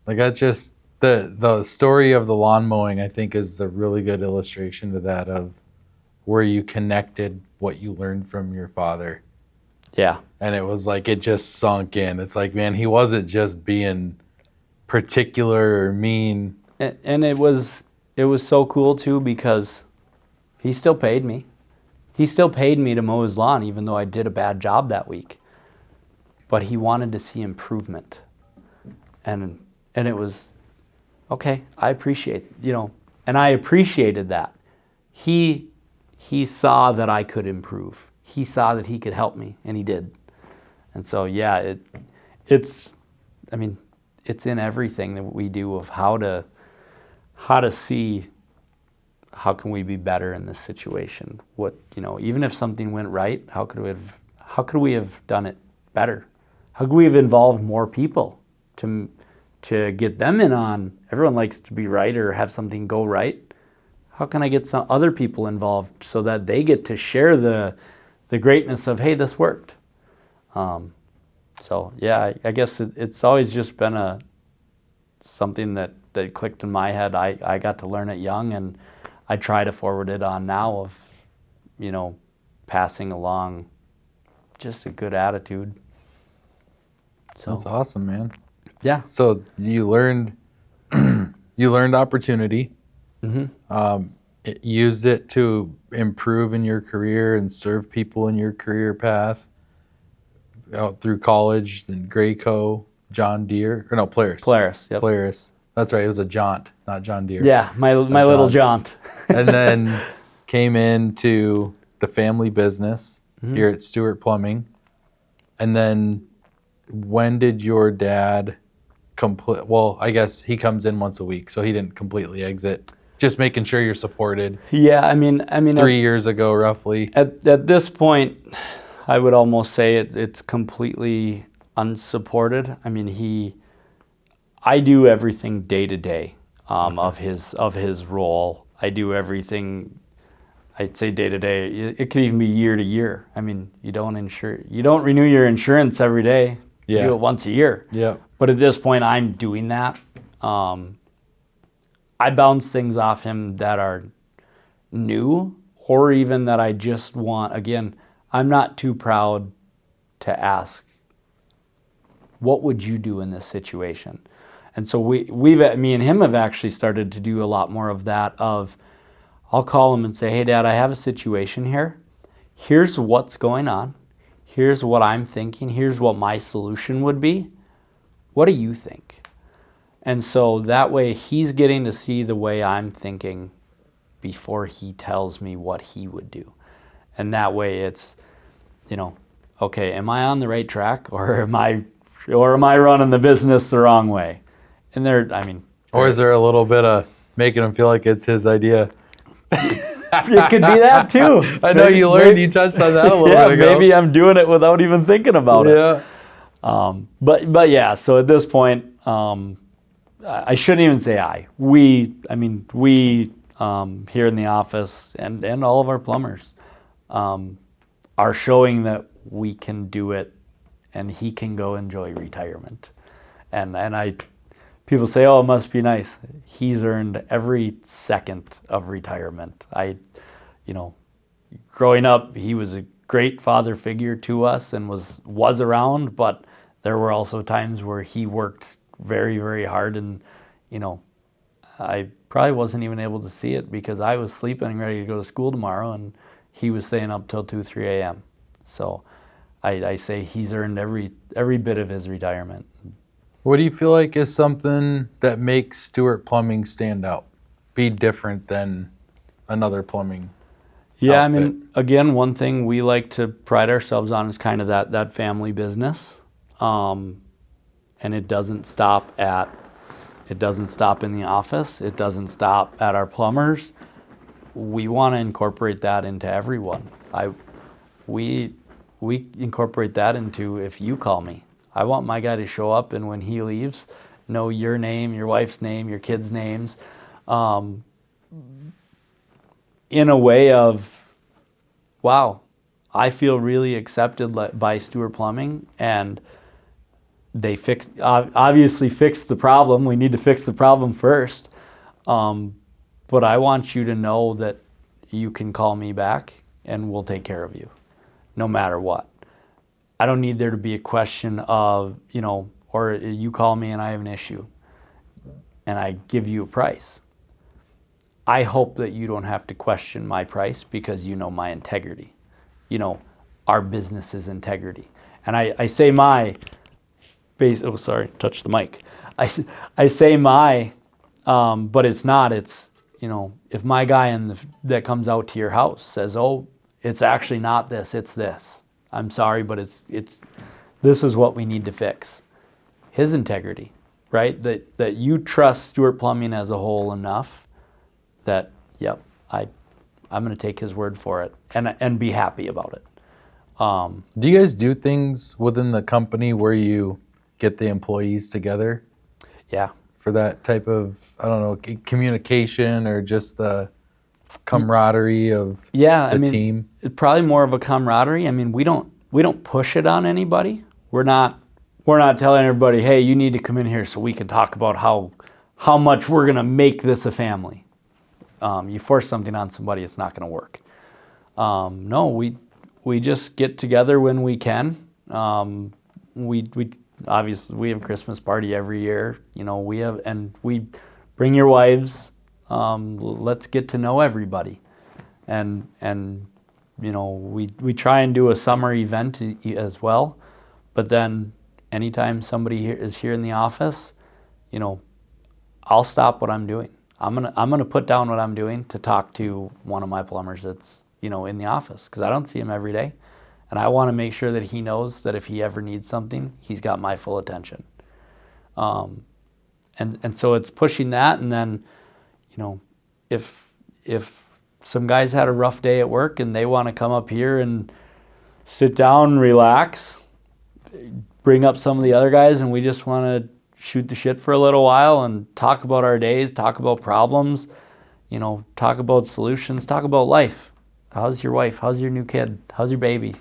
Like, that just, the story of the lawn mowing, I think, is a really good illustration to that, of where you connected what you learned from your father. Yeah. And it was like, it just sunk in. It's like, man, he wasn't just being particular or mean. And it was so cool too, because he still paid me. He still paid me to mow his lawn, even though I did a bad job that week. But he wanted to see improvement. And it was, okay, I appreciate, and I appreciated that. He saw that I could improve. He saw that he could help me, and he did. And so, yeah, it's in everything that we do, of how to see, how can we be better in this situation? What, even if something went right, how could we have done it better? How could we have involved more people to get them in on? Everyone likes to be right or have something go right. how can I get some other people involved so that they get to share the greatness of, hey, this worked. So yeah, I guess it's always just been something that clicked in my head. I got to learn it young, and I try to forward it on now of, passing along just a good attitude. So That's awesome, man. yeah. So you learned opportunity. Mm-hmm. Used it to improve in your career and serve people in your career path out through college, then Graco, John Deere, or no, Polaris. Yep. Polaris. That's right. It was a jaunt, not John Deere. Yeah, my little jaunt. And then came into the family business here at Stewart Plumbing. And then when did your dad complete? Well, I guess he comes in once a week, so he didn't completely exit. Just making sure you're supported. Yeah, I mean, 3 years ago, roughly. At this point, I would almost say it's completely unsupported. I mean, I do everything day to day of his role. I do everything. I'd say day to day. It could even be year to year. I mean, you don't renew your insurance every day. You do it once a year. Yeah. But at this point, I'm doing that. I bounce things off him that are new, or even that I just want. Again, I'm not too proud to ask, what would you do in this situation? And so me and him have actually started to do a lot more of that. I'll call him and say, hey, Dad, I have a situation here. Here's what's going on. Here's what I'm thinking. Here's what my solution would be. What do you think? And so that way he's getting to see the way I'm thinking before he tells me what he would do. And that way it's, okay, am I on the right track, or am I running the business the wrong way? And or is there a little bit of making him feel like it's his idea? It could be that too. I know you touched on that a little bit ago. Maybe I'm doing it without even thinking about it. Yeah. But yeah, so at this point, I shouldn't even say we here in the office and all of our plumbers are showing that we can do it, and he can go enjoy retirement. And people say, oh, it must be nice. He's earned every second of retirement. Growing up, he was a great father figure to us and was around, but there were also times where he worked very, very hard, and I probably wasn't even able to see it because I was sleeping and ready to go to school tomorrow, and he was staying up till 2, 3 a.m. So I say he's earned every bit of his retirement. What do you feel like is something that makes Stewart Plumbing stand out, be different than another plumbing Yeah, outfit? I mean, again, one thing we like to pride ourselves on is kind of that family business, and it doesn't stop in the office. It doesn't stop at our plumbers. We want to incorporate that into everyone. We incorporate that into, if you call me, I want my guy to show up, and when he leaves, know your name, your wife's name, your kids' names, in a way of, wow, I feel really accepted by Stewart Plumbing, and they obviously fixed the problem. We need to fix the problem first. But I want you to know that you can call me back and we'll take care of you, no matter what. I don't need there to be a question of, or you call me and I have an issue and I give you a price. I hope that you don't have to question my price because you know my integrity. Our business's integrity. And I say my base, oh, sorry, touch the mic. I say my, but it's not, it's, if my guy that comes out to your house says, oh, it's actually not this, it's this. I'm sorry, but it's this is what we need to fix. His integrity, right? That you trust Stewart Plumbing as a whole enough that, yep, I'm going to take his word for it and be happy about it. Do you guys do things within the company where you get the employees together? Yeah. For that type of, I don't know, communication or just the camaraderie of Yeah, the team? it's probably more of a camaraderie. I mean, we don't push it on anybody. We're not telling everybody, hey, you need to come in here so we can talk about how much we're gonna make this a family. You force something on somebody, it's not gonna work. No, we just get together when we can. We obviously we have a Christmas party every year. We bring your wives. Let's get to know everybody, and we try and do a summer event as well. But then anytime somebody here is here in the office, I'll stop what I'm doing. I'm gonna put down what I'm doing to talk to one of my plumbers that's in the office, because I don't see him every day, and I want to make sure that he knows that if he ever needs something, he's got my full attention. And so it's pushing that, and then if some guys had a rough day at work and they want to come up here and sit down, relax, bring up some of the other guys, and we just want to shoot the shit for a little while and talk about our days, talk about problems, talk about solutions, talk about life. How's your wife? How's your new kid? How's your baby?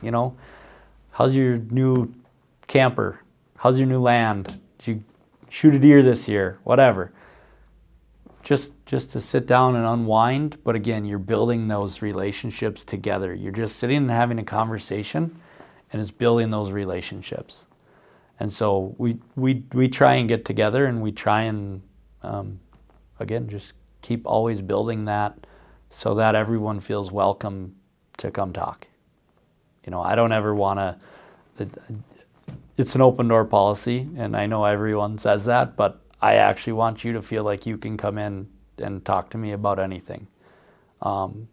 How's your new camper? How's your new land? Did you shoot a deer this year? Whatever. Just to sit down and unwind. But again, you're building those relationships together. You're just sitting and having a conversation, and it's building those relationships. And so we try and get together, and we try and again just keep always building that, so that everyone feels welcome to come talk. I don't ever want to. It's an open door policy, and I know everyone says that, but I actually want you to feel like you can come in and talk to me about anything. And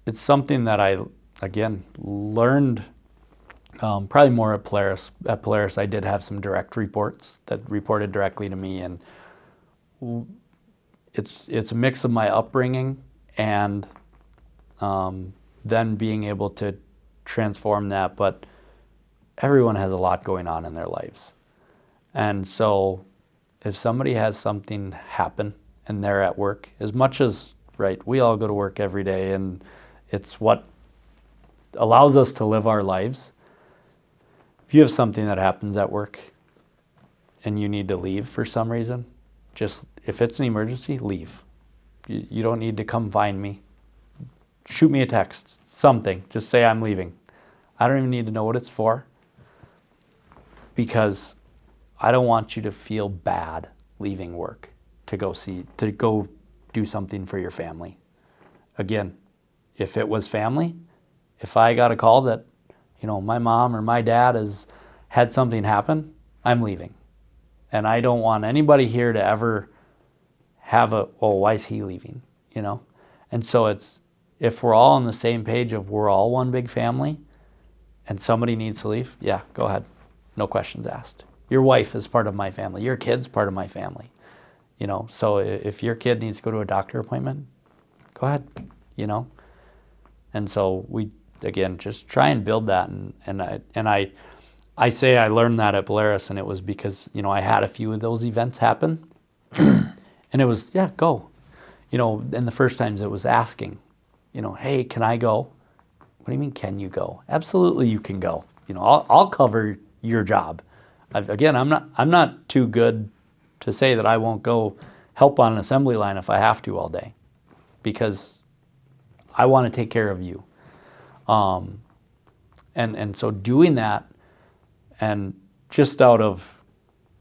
it's something that I, again, learned probably more at Polaris. At Polaris, I did have some direct reports that reported directly to me, and it's a mix of my upbringing and then being able to transform that. But everyone has a lot going on in their lives. And so if somebody has something happen and they're at work, as much as, right, we all go to work every day and it's what allows us to live our lives. If you have something that happens at work and you need to leave for some reason, just, if it's an emergency, leave. You don't need to come find me. Shoot me a text, something. Just say I'm leaving. I don't even need to know what it's for, because I don't want you to feel bad leaving work to go do something for your family. Again, if it was family, if I got a call that, my mom or my dad has had something happen, I'm leaving. And I don't want anybody here to ever have why is he leaving? And so if we're all on the same page of we're all one big family and somebody needs to leave, yeah, go ahead. No questions asked. Your wife is part of my family. Your kid's part of my family. So if your kid needs to go to a doctor appointment, go ahead, And so we, again, just try and build that. And I say I learned that at Polaris, and it was because, I had a few of those events happen. And it was, yeah, go. And the first times it was asking, hey, can I go? What do you mean, can you go? Absolutely you can go. I'll cover your job. Again, I'm not too good to say that I won't go help on an assembly line if I have to all day, because I want to take care of you. And so doing that, and just out of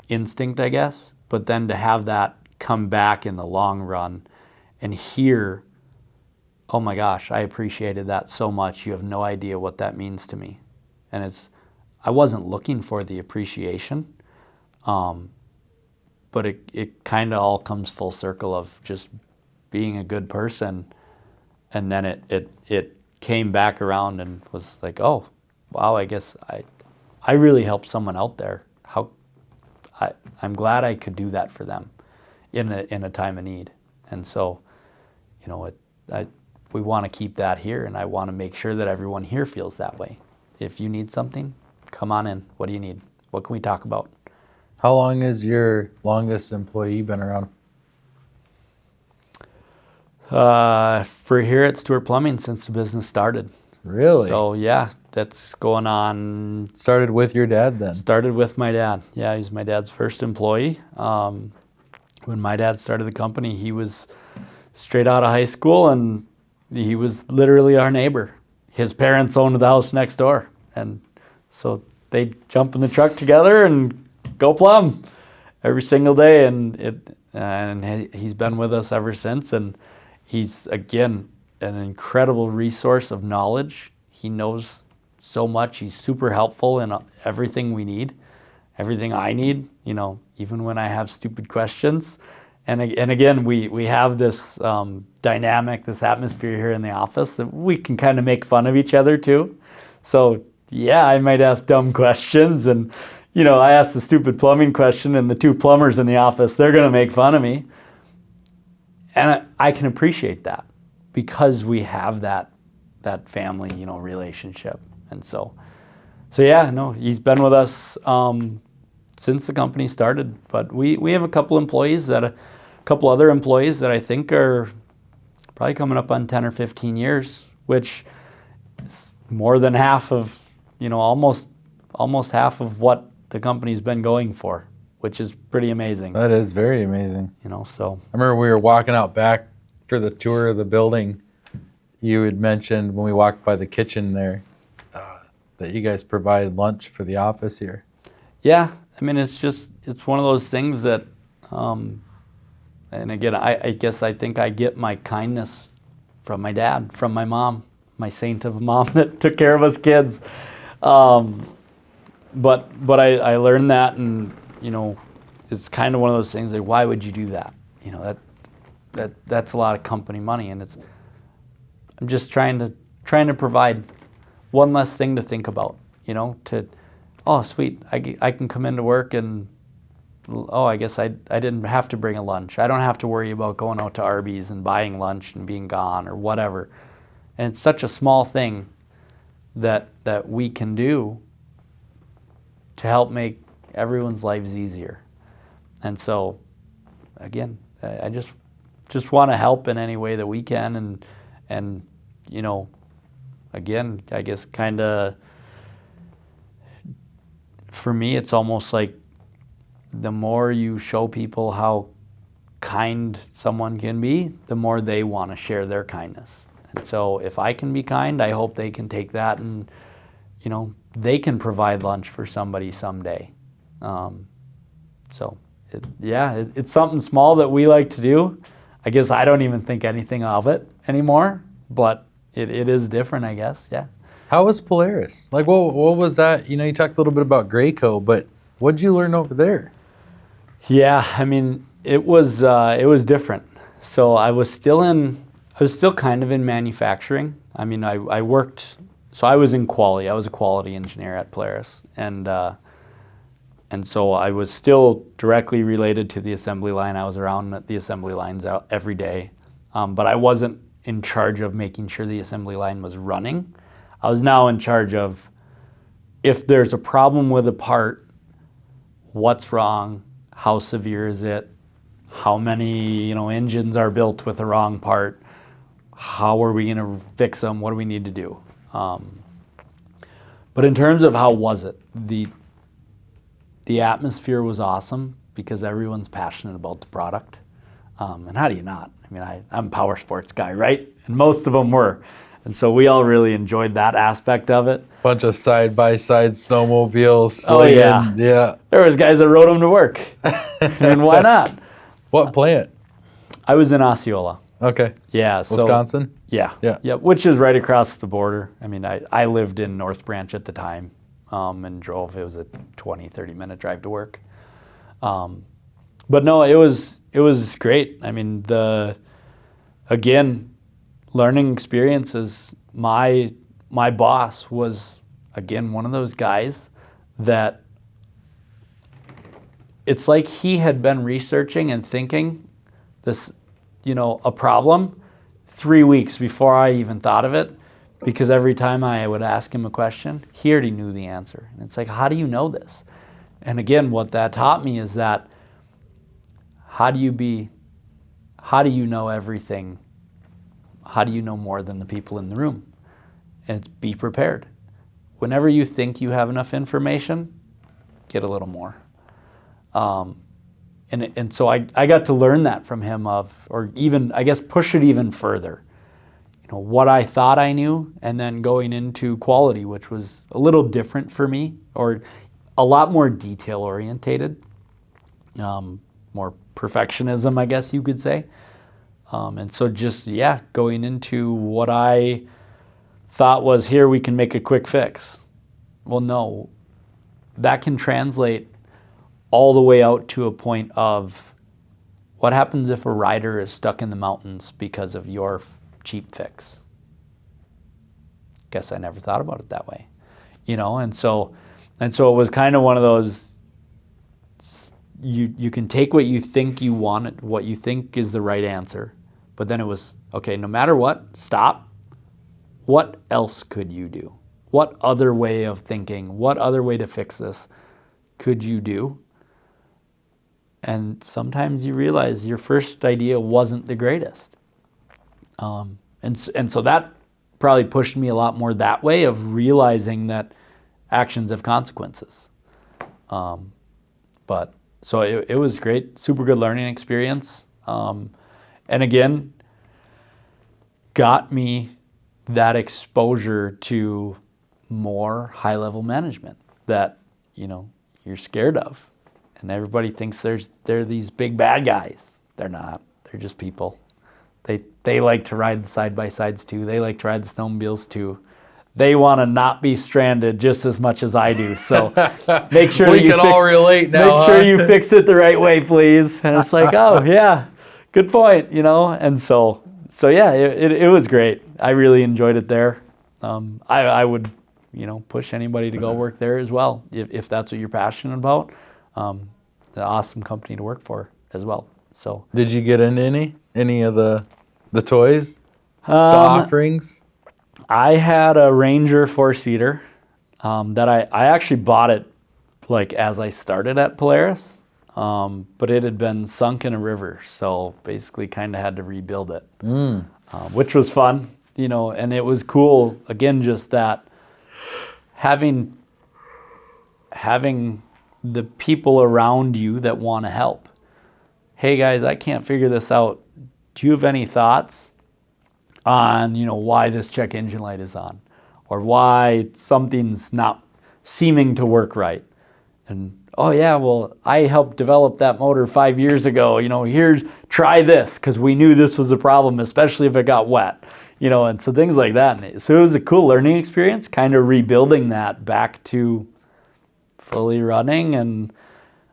instinct, I guess, but then to have that come back in the long run and hear, oh my gosh, I appreciated that so much. You have no idea what that means to me. And I wasn't looking for the appreciation, but it kind of all comes full circle of just being a good person. And then it came back around and was like, oh, wow, I guess I really helped someone out there. I'm glad I could do that for them in a time of need. And so, we want to keep that here, and I want to make sure that everyone here feels that way. If you need something, come on in. What do you need? What can we talk about? How long has your longest employee been around? For here at Stewart Plumbing since the business started. Really? So yeah, that's going on. Started with your dad then? Started with my dad. Yeah, he's my dad's first employee. When my dad started the company, he was straight out of high school, and he was literally our neighbor. His parents owned the house next door, and so they'd jump in the truck together and go plumb every single day, and he's been with us ever since, and he's, again, an incredible resource of knowledge. He knows so much. He's super helpful in everything we need, everything I need, even when I have stupid questions. And again, we have this dynamic, this atmosphere here in the office that we can kind of make fun of each other too. So yeah, I might ask dumb questions, and I ask the stupid plumbing question, and the two plumbers in the office, they're going to make fun of me. And I can appreciate that because we have that family, relationship. And so yeah, no, he's been with us since the company started. But we have a couple other employees that I think are probably coming up on 10 or 15 years, which is more than half of, almost half of what the company's been going for, which is pretty amazing. That is very amazing. So I remember we were walking out back for the tour of the building. You had mentioned when we walked by the kitchen there that you guys provide lunch for the office here. Yeah, I mean, it's one of those things that, and again, I guess I think I get my kindness from my dad, from my mom, my saint of a mom that took care of us kids. But I learned that, and it's kind of one of those things like, why would you do that? That's a lot of company money, and I'm just trying to provide one less thing to think about. Oh sweet, I can come into work and I guess I didn't have to bring a lunch. I don't have to worry about going out to Arby's and buying lunch and being gone or whatever. And it's such a small thing that we can do to help make everyone's lives easier. And so, again, I just want to help in any way that we can, and again, I guess kind of for me, it's almost like the more you show people how kind someone can be, the more they want to share their kindness. And so if I can be kind, I hope they can take that and, they can provide lunch for somebody someday. So, it's something small that we like to do. I guess I don't even think anything of it anymore, but it is different, I guess, yeah. How was Polaris? Like, what was that? You talked a little bit about Graco, but what did you learn over there? Yeah, I mean, it was different. So I was still kind of in manufacturing. I mean, I worked. So I was in quality. I was a quality engineer at Polaris, and so I was still directly related to the assembly line. I was around the assembly lines out every day, but I wasn't in charge of making sure the assembly line was running. I was now in charge of, if there's a problem with a part, what's wrong, how severe is it, how many engines are built with the wrong part, how are we going to fix them, what do we need to do? But in terms of how was it, the atmosphere was awesome because everyone's passionate about the product. And how do you not? I mean, I'm a power sports guy, right? And most of them were. And so we all really enjoyed that aspect of it. Bunch of side-by-side snowmobiles. Oh, yeah. Yeah. There was guys that rode them to work. And why not? What plant? I was in Osceola. Okay. Yeah. Wisconsin? Yeah. Yeah. Yeah, which is right across the border. I mean, I lived in North Branch at the time and drove. It was a 20, 30-minute drive to work. But no, it was great. I mean, again, learning experiences. My boss was, again, one of those guys that it's like he had been researching and thinking this, a problem 3 weeks before I even thought of it, because every time I would ask him a question, he already knew the answer. And it's like, how do you know this? And again, what that taught me is that how do you know everything how do you know more than the people in the room? And it's be prepared. Whenever you think you have enough information, get a little more. And so I got to learn that from him or even, I guess, push it even further. What I thought I knew, and then going into quality, which was a little different for me, or a lot more detail orientated, more perfectionism, I guess you could say. And so just, going into what I thought was, here we can make a quick fix. Well, no, that can translate all the way out to a point of what happens if a rider is stuck in the mountains because of your cheap fix. Guess I never thought about it that way, and so it was kind of one of those, you can take what you think you want, what you think is the right answer, but then it was, okay, no matter what, stop. What else could you do? What other way of thinking, what other way to fix this could you do? And sometimes you realize your first idea wasn't the greatest. And so that probably pushed me a lot more that way of realizing that actions have consequences. But so it was great, super good learning experience. And again, got me that exposure to more high-level management that, you're scared of. And everybody thinks they're these big bad guys. They're not. They're just people. They like to ride the side-by-sides too. They like to ride the snowmobiles too. They want to not be stranded just as much as I do. So make sure we can all relate now. Make sure you fix it the right way, please. And it's like, oh yeah, good point. And so yeah, it was great. I really enjoyed it there. I would push anybody to go work there as well if that's what you're passionate about. An awesome company to work for as well. So did you get into any of the toys, the offerings? I had a Ranger 4-seater that I actually bought it like as I started at Polaris, but it had been sunk in a river, so basically kind of had to rebuild it, which was fun, and it was cool. Again, just that having the people around you that want to help. Hey guys, I can't figure this out. Do you have any thoughts on, why this check engine light is on, or why something's not seeming to work right? And oh yeah, well, I helped develop that motor 5 years ago. Here's, try this, because we knew this was a problem, especially if it got wet. And so things like that. And so it was a cool learning experience, kind of rebuilding that back to fully running. And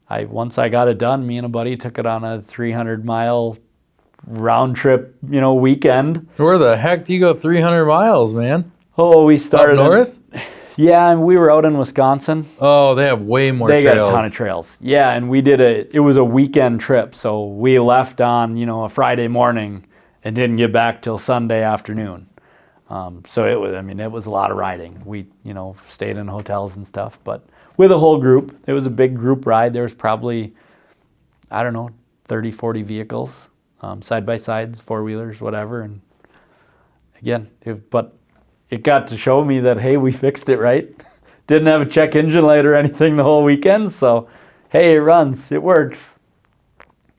once I got it done, me and a buddy took it on a 300-mile round trip, weekend. Where the heck do you go 300 miles, man? Oh, we started up north? Yeah, and we were out in Wisconsin. Oh, they have way more trails. They got a ton of trails. Yeah, and we did it was a weekend trip, so we left on, a Friday morning and didn't get back till Sunday afternoon. So it was a lot of riding. We, stayed in hotels and stuff, but with a whole group. It was a big group ride. There was probably, 30, 40 vehicles, side-by-sides, four-wheelers, whatever. And again, it got to show me that, hey, we fixed it right. Didn't have a check engine light or anything the whole weekend, so hey, it runs, it works.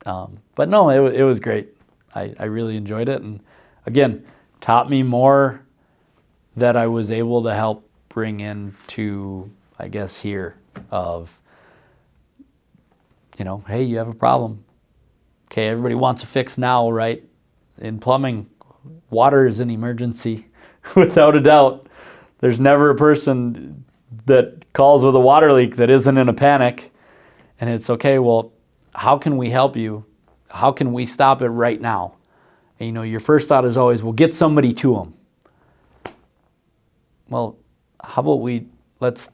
But no, it was great. I really enjoyed it, and again, taught me more that I was able to help bring into, I guess, here of, hey, you have a problem. Okay, everybody wants a fix now, right? In plumbing, water is an emergency, without a doubt. There's never a person that calls with a water leak that isn't in a panic. And it's okay, well, how can we help you? How can we stop it right now? And, your first thought is always, well, get somebody to them. Well, how about let's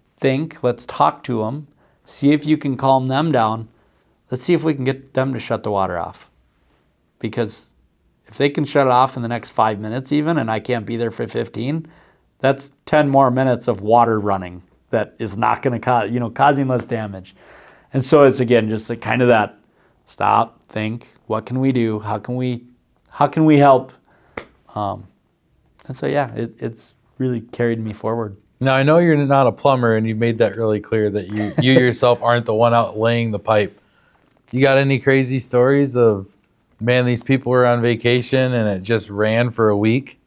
talk to them, see if you can calm them down. Let's see if we can get them to shut the water off. Because if they can shut it off in the next 5 minutes even, and I can't be there for 15, that's 10 more minutes of water running that is not going to cause, causing less damage. And so it's, again, just kind of that stop, think, what can we do? How can we help? And so, yeah, it's really carried me forward. Now, I know you're not a plumber, and you've made that really clear that you yourself aren't the one out laying the pipe. You got any crazy stories of, man, these people were on vacation and it just ran for a week,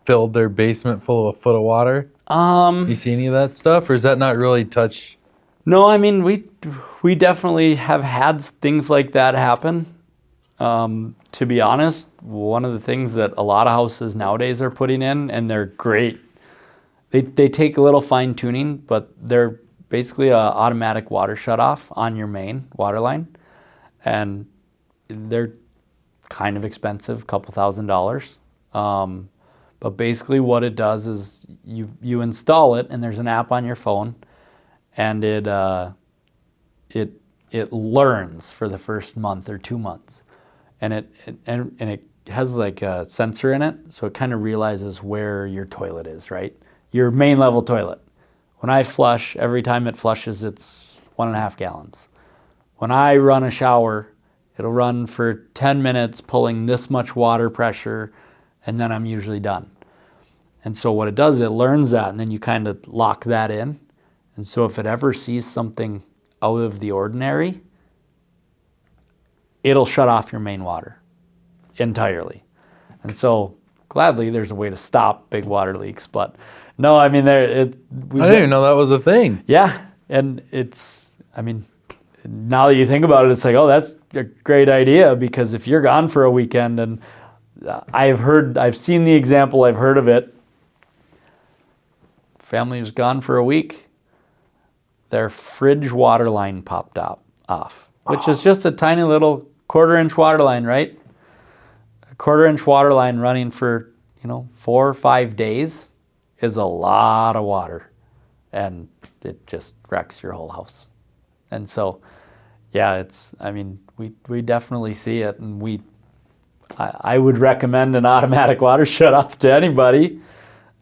filled their basement full of a foot of water? You see any of that stuff, or is that not really touch? No, I mean, we definitely have had things like that happen. To be honest, one of the things that a lot of houses nowadays are putting in, and they're great, they take a little fine tuning, but they're basically a automatic water shutoff on your main water line. And they're kind of expensive, a couple $1,000s. But basically what it does is you install it, and there's an app on your phone, and it learns for the first month or 2 months. And it has like a sensor in it, so it kind of realizes where your toilet is, right? Your main level toilet. When I flush, every time it flushes, it's 1.5 gallons. When I run a shower, it'll run for 10 minutes, pulling this much water pressure, and then I'm usually done. And so what it does, it learns that, and then you kind of lock that in. And so if it ever sees something out of the ordinary, it'll shut off your main water entirely. And so gladly, there's a way to stop big water leaks. But no, I mean, I didn't even know that was a thing. Yeah, and now that you think about it, it's like, oh, that's a great idea, because if you're gone for a weekend, and I've seen the example, I've heard of it. Family was gone for a week. Their fridge water line popped off, which is just a tiny little 1/4-inch water line, right? A 1/4-inch water line running for 4 or 5 days is a lot of water, and it just wrecks your whole house. And so, yeah, we definitely see it, and I would recommend an automatic water shutoff to anybody,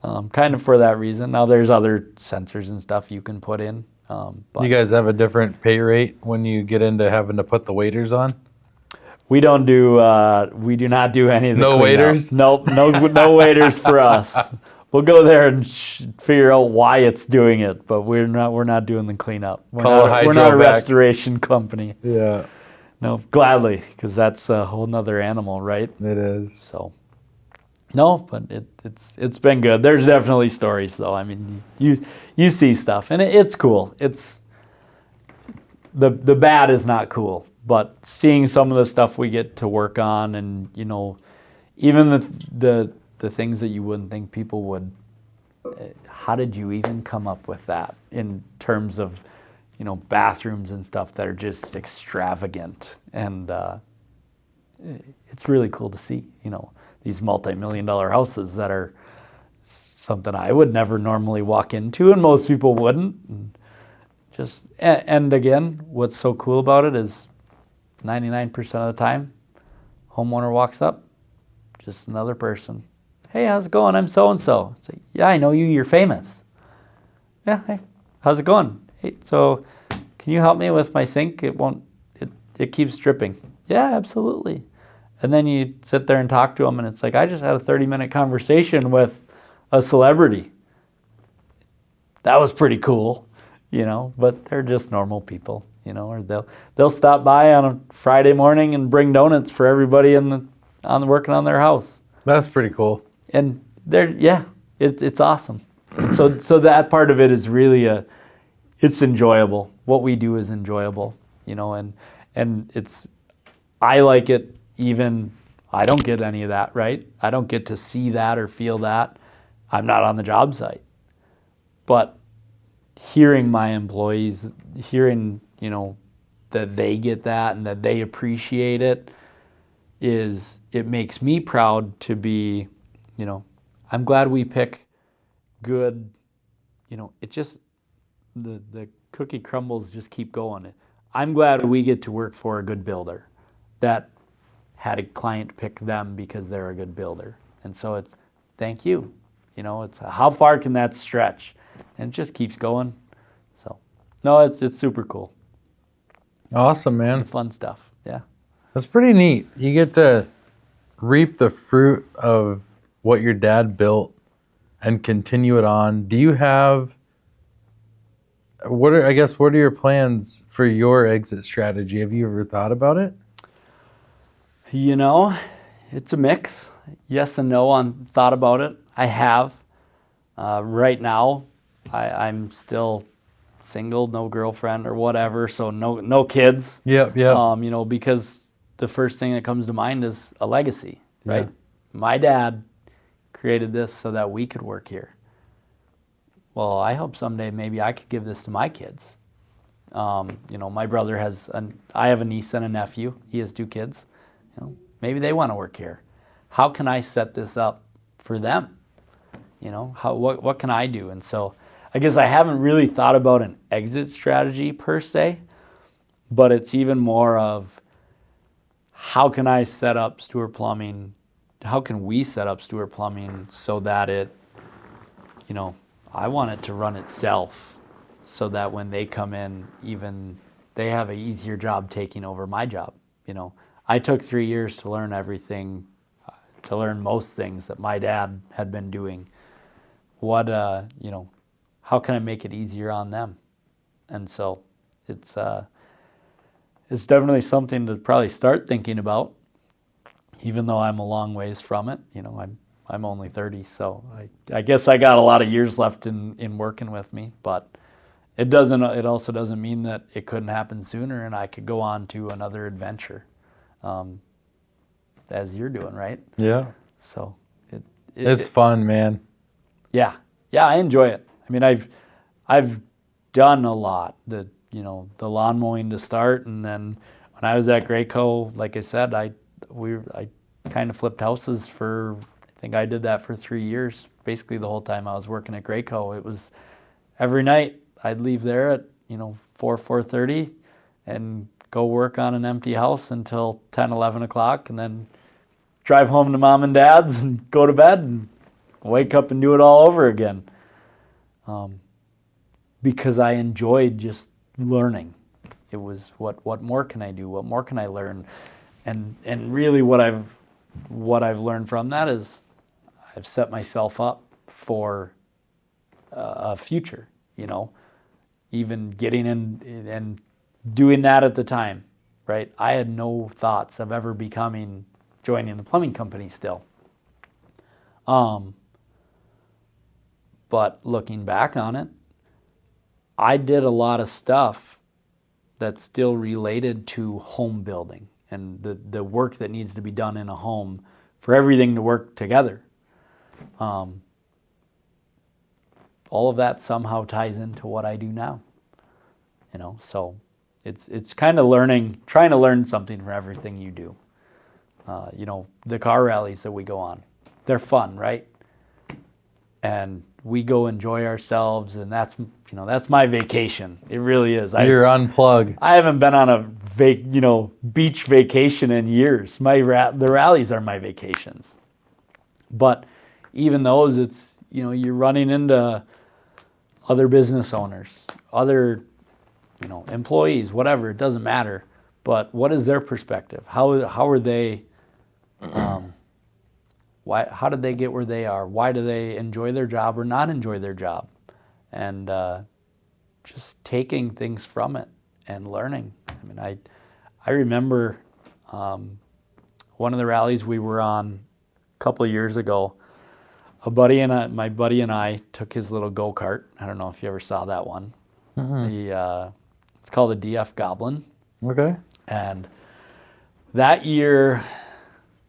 kind of for that reason. Now, there's other sensors and stuff you can put in. But You guys have a different pay rate when you get into having to put the waders on? we do not do any of the No cleanup. waders? Nope, no waders for us. We'll go there and figure out why it's doing it, but we're not doing the cleanup. We're not a restoration company. Yeah, No, gladly, because that's a whole nother animal, right? it is. So, no, but it's been good. There's definitely stories, though. I mean, you see stuff, and it's cool. It's the bad is not cool, but seeing some of the stuff we get to work on, and even the things that you wouldn't think people would. How did you even come up with that in terms of, bathrooms and stuff that are just extravagant? And it's really cool to see, these multi-million-dollar houses that are something I would never normally walk into, and most people wouldn't. And again, what's so cool about it is 99% of the time, homeowner walks up, just another person. Hey, how's it going? I'm so-and-so. It's like, yeah, I know you. You're famous. Yeah, hey, how's it going? Hey, so can you help me with my sink? It keeps dripping. Yeah, absolutely. And then you sit there and talk to them, and it's like, I just had a 30-minute conversation with a celebrity. That was pretty cool, but they're just normal people, or they'll stop by on a Friday morning and bring donuts for everybody working on their house. That's pretty cool. And it's awesome. And so that part of it is really it's enjoyable. What we do is enjoyable, and I like it. Even I don't get any of that, right? I don't get to see that or feel that. I'm not on the job site. But hearing my employees, that they get that and that they appreciate it, it makes me proud to be, I'm glad we pick good, it just, the cookie crumbles just keep going. I'm glad we get to work for a good builder that had a client pick them because they're a good builder. And so it's, thank you. It's how far can that stretch? And it just keeps going. So, no, it's super cool. Awesome, man. Fun stuff, yeah. That's pretty neat. You get to reap the fruit of what your dad built and continue it on. Do you have what are your plans for your exit strategy? Have you ever thought about it? You know, it's a mix. Yes and no on thought about it. I have. Right now, I'm still single, no girlfriend or whatever, so no kids. Yep. You know, because the first thing that comes to mind is a legacy, right? Yeah. My dad created this so that we could work here. Well, I hope someday maybe I could give this to my kids. You know, my brother I have a niece and a nephew. He has 2 kids. You know, maybe they want to work here. How can I set this up for them? You know, what can I do? And so I guess I haven't really thought about an exit strategy per se, but it's even more of how can I set up Stewart Plumbing? How can we set up Stewart Plumbing so that it, you know, I want it to run itself so that when they come in, even they have an easier job taking over my job. You know, I took 3 years to learn everything, to learn most things that my dad had been doing. You know, how can I make it easier on them? And so it's definitely something to probably start thinking about, even though I'm a long ways from it. You know, I'm only 30, so I guess I got a lot of years left in working with me, but it also doesn't mean that it couldn't happen sooner and I could go on to another adventure, as you're doing, right? Yeah. So It's fun, man. Yeah, I enjoy it. I mean, I've done a lot. The lawn mowing to start, and then when I was at Graco, like I said, I kind of flipped houses for. I think I did that for 3 years, basically the whole time I was working at Graco. It was every night I'd leave there at 4:30, and go work on an empty house until 10, 11 o'clock, and then drive home to mom and dad's and go to bed and wake up and do it all over again. Because I enjoyed just learning. It was what more can I do? What more can I learn? And really what I've learned from that is I've set myself up for a future, even getting in and doing that at the time, right? I had no thoughts of ever joining the plumbing company still. But looking back on it, I did a lot of stuff that's still related to home building and the work that needs to be done in a home for everything to work together. All of that somehow ties into what I do now. So it's kind of trying to learn something from everything you do. The car rallies that we go on, they're fun, right? And we go enjoy ourselves, and that's my vacation. It really is. You're unplugged. I haven't been on a beach vacation in years. The rallies are my vacations. But even those, it's you're running into other business owners, other employees, whatever. It doesn't matter. But what is their perspective? How are they? How did they get where they are? Why do they enjoy their job or not enjoy their job? And just taking things from it and learning. I mean, I remember one of the rallies we were on a couple of years ago. My buddy and I took his little go-kart. I don't know if you ever saw that one. Mm-hmm. It's called the DF Goblin. Okay. And that year,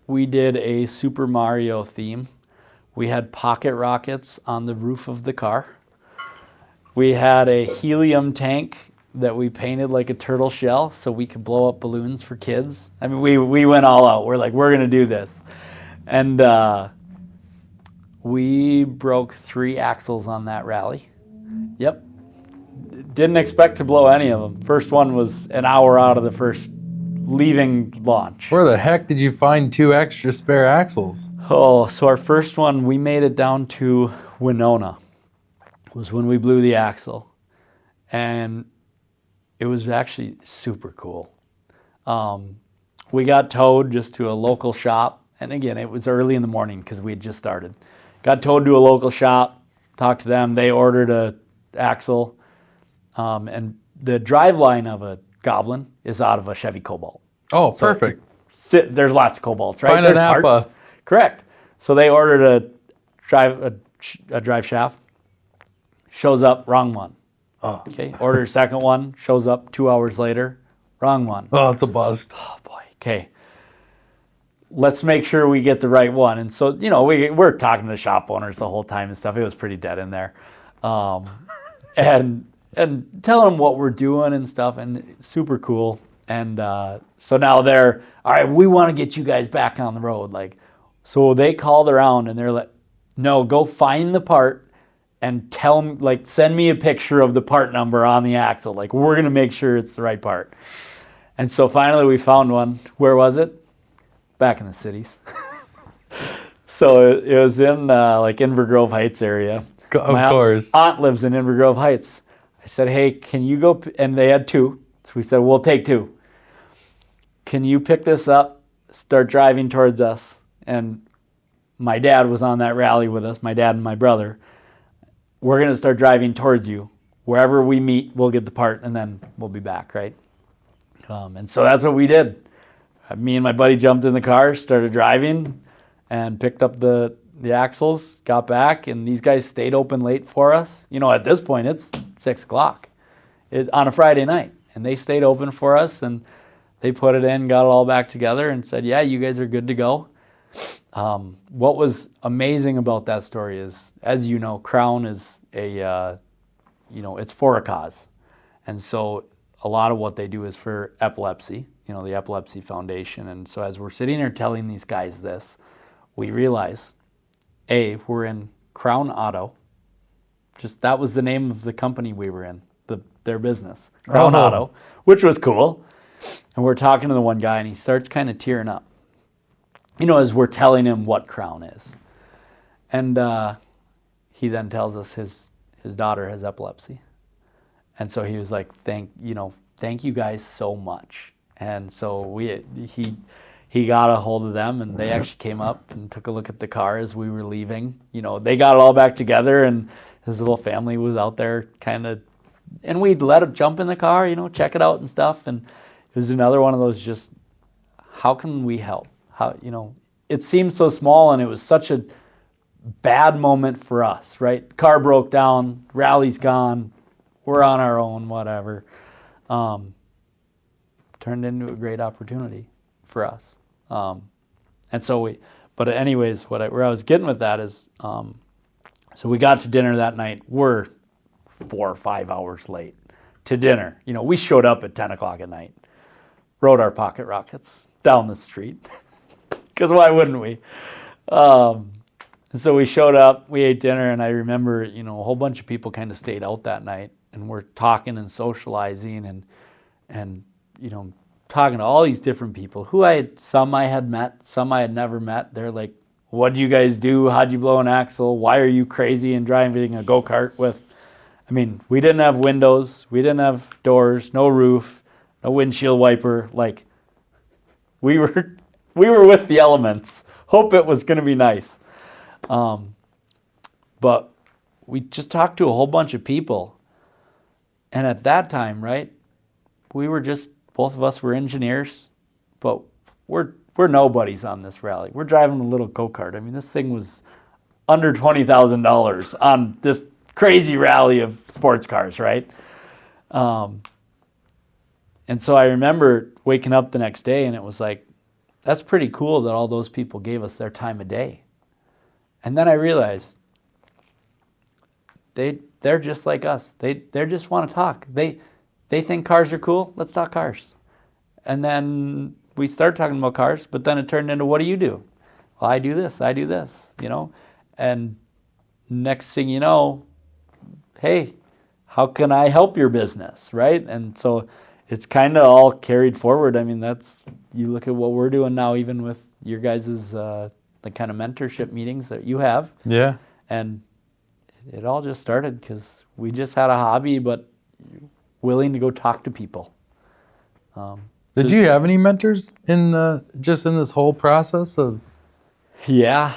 we did a Super Mario theme. We had pocket rockets on the roof of the car. We had a helium tank that we painted like a turtle shell so we could blow up balloons for kids. I mean, we went all out. We're like, we're going to do this. And we broke 3 axles on that rally. Yep. Didn't expect to blow any of them. First one was an hour out of the first leaving launch. Where the heck did you find 2 extra spare axles? Oh, so our first one, we made it down to Winona. Was when we blew the axle. And it was actually super cool. We got towed just to a local shop. And again, it was early in the morning because we had just started. got towed to a local shop, talked to them. They ordered a axle, and the driveline of a Goblin is out of a Chevy Cobalt. Oh, perfect. There's lots of Cobalts, right? Find an There's Napa. Correct. So they ordered a drive shaft. Shows up, wrong one. Oh. Okay. Order a second one. Shows up 2 hours later, wrong one. Oh, it's a bust. Oh boy. Okay. Let's make sure we get the right one. And so, we're talking to the shop owners the whole time and stuff. It was pretty dead in there. And telling them what we're doing and stuff, and super cool. And so now they're, all right, we want to get you guys back on the road. So they called around and they're like, no, go find the part and tell them, send me a picture of the part number on the axle. We're going to make sure it's the right part. And so finally we found one. Where was it? Back in the cities. So it was in Inver Grove Heights area. Of course. My aunt lives in Inver Grove Heights. I said, hey, can you go? And they had two. So we said, we'll take two. Can you pick this up, start driving towards us? And my dad was on that rally with us, my dad and my brother. We're going to start driving towards you. Wherever we meet, we'll get the part, and then we'll be back, right? And so that's what we did. Me and my buddy jumped in the car, started driving, and picked up the axles, got back, and these guys stayed open late for us. At this point, it's 6 o'clock on a Friday night, and they stayed open for us, and they put it in, got it all back together, and said, yeah, you guys are good to go. What was amazing about that story is, as you know, Crown is it's for a cause. And so a lot of what they do is for epilepsy, the Epilepsy Foundation. And so as we're sitting here telling these guys this, we realize, we're in Crown Auto. Just that was the name of the company we were in, their business, Crown Auto, which was cool. And we're talking to the one guy, and he starts kind of tearing up, as we're telling him what Crown is. And he then tells us his daughter has epilepsy. And so he was like, thank you guys so much. And so he got a hold of them, and they actually came up and took a look at the car as we were leaving. They got it all back together, and his little family was out there and we'd let him jump in the car, check it out and stuff. And it was another one of those, just, how can we help? It seemed so small, and it was such a bad moment for us, right? The car broke down, rally's gone, we're on our own, whatever. Turned into a great opportunity for us. And so but anyways, where I was getting with that is, so we got to dinner that night. We're 4 or 5 hours late to dinner. We showed up at 10 o'clock at night, rode our pocket rockets down the street, because why wouldn't we? And so we showed up, we ate dinner, and I remember, a whole bunch of people kind of stayed out that night, and we're talking and socializing and talking to all these different people some I had met, some I had never met. They're like, what do you guys do? How'd you blow an axle? Why are you crazy and driving a go-kart with, we didn't have windows, we didn't have doors, no roof, no windshield wiper. We were with the elements. Hope it was going to be nice. But we just talked to a whole bunch of people. And at that time, right, both of us were engineers, but we're nobodies on this rally. We're driving a little go-kart. This thing was under $20,000 on this crazy rally of sports cars, right? And so I remember waking up the next day, and it was like, that's pretty cool that all those people gave us their time of day. And then I realized they're just like us. They just want to talk. They think cars are cool. Let's talk cars. And then we started talking about cars, but then it turned into, what do you do? Well, I do this, And next thing you know, hey, how can I help your business, right? And so it's kind of all carried forward. You look at what we're doing now, even with your guys' the kind of mentorship meetings that you have. Yeah. And it all just started because we just had a hobby, but willing to go talk to people. Did you have any mentors in this whole process of? Yeah,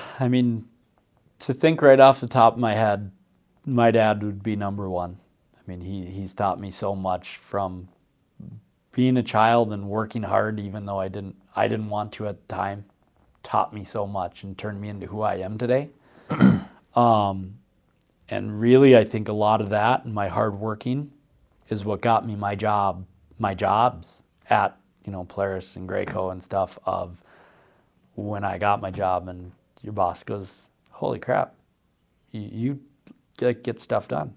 to think right off the top of my head, my dad would be number one. I mean, he's taught me so much from being a child and working hard, even though I didn't want to at the time. Taught me so much and turned me into who I am today. And really, I think a lot of that and my hard working is what got me my jobs at, Polaris and Graco and stuff, of when I got my job and your boss goes, holy crap, you get stuff done.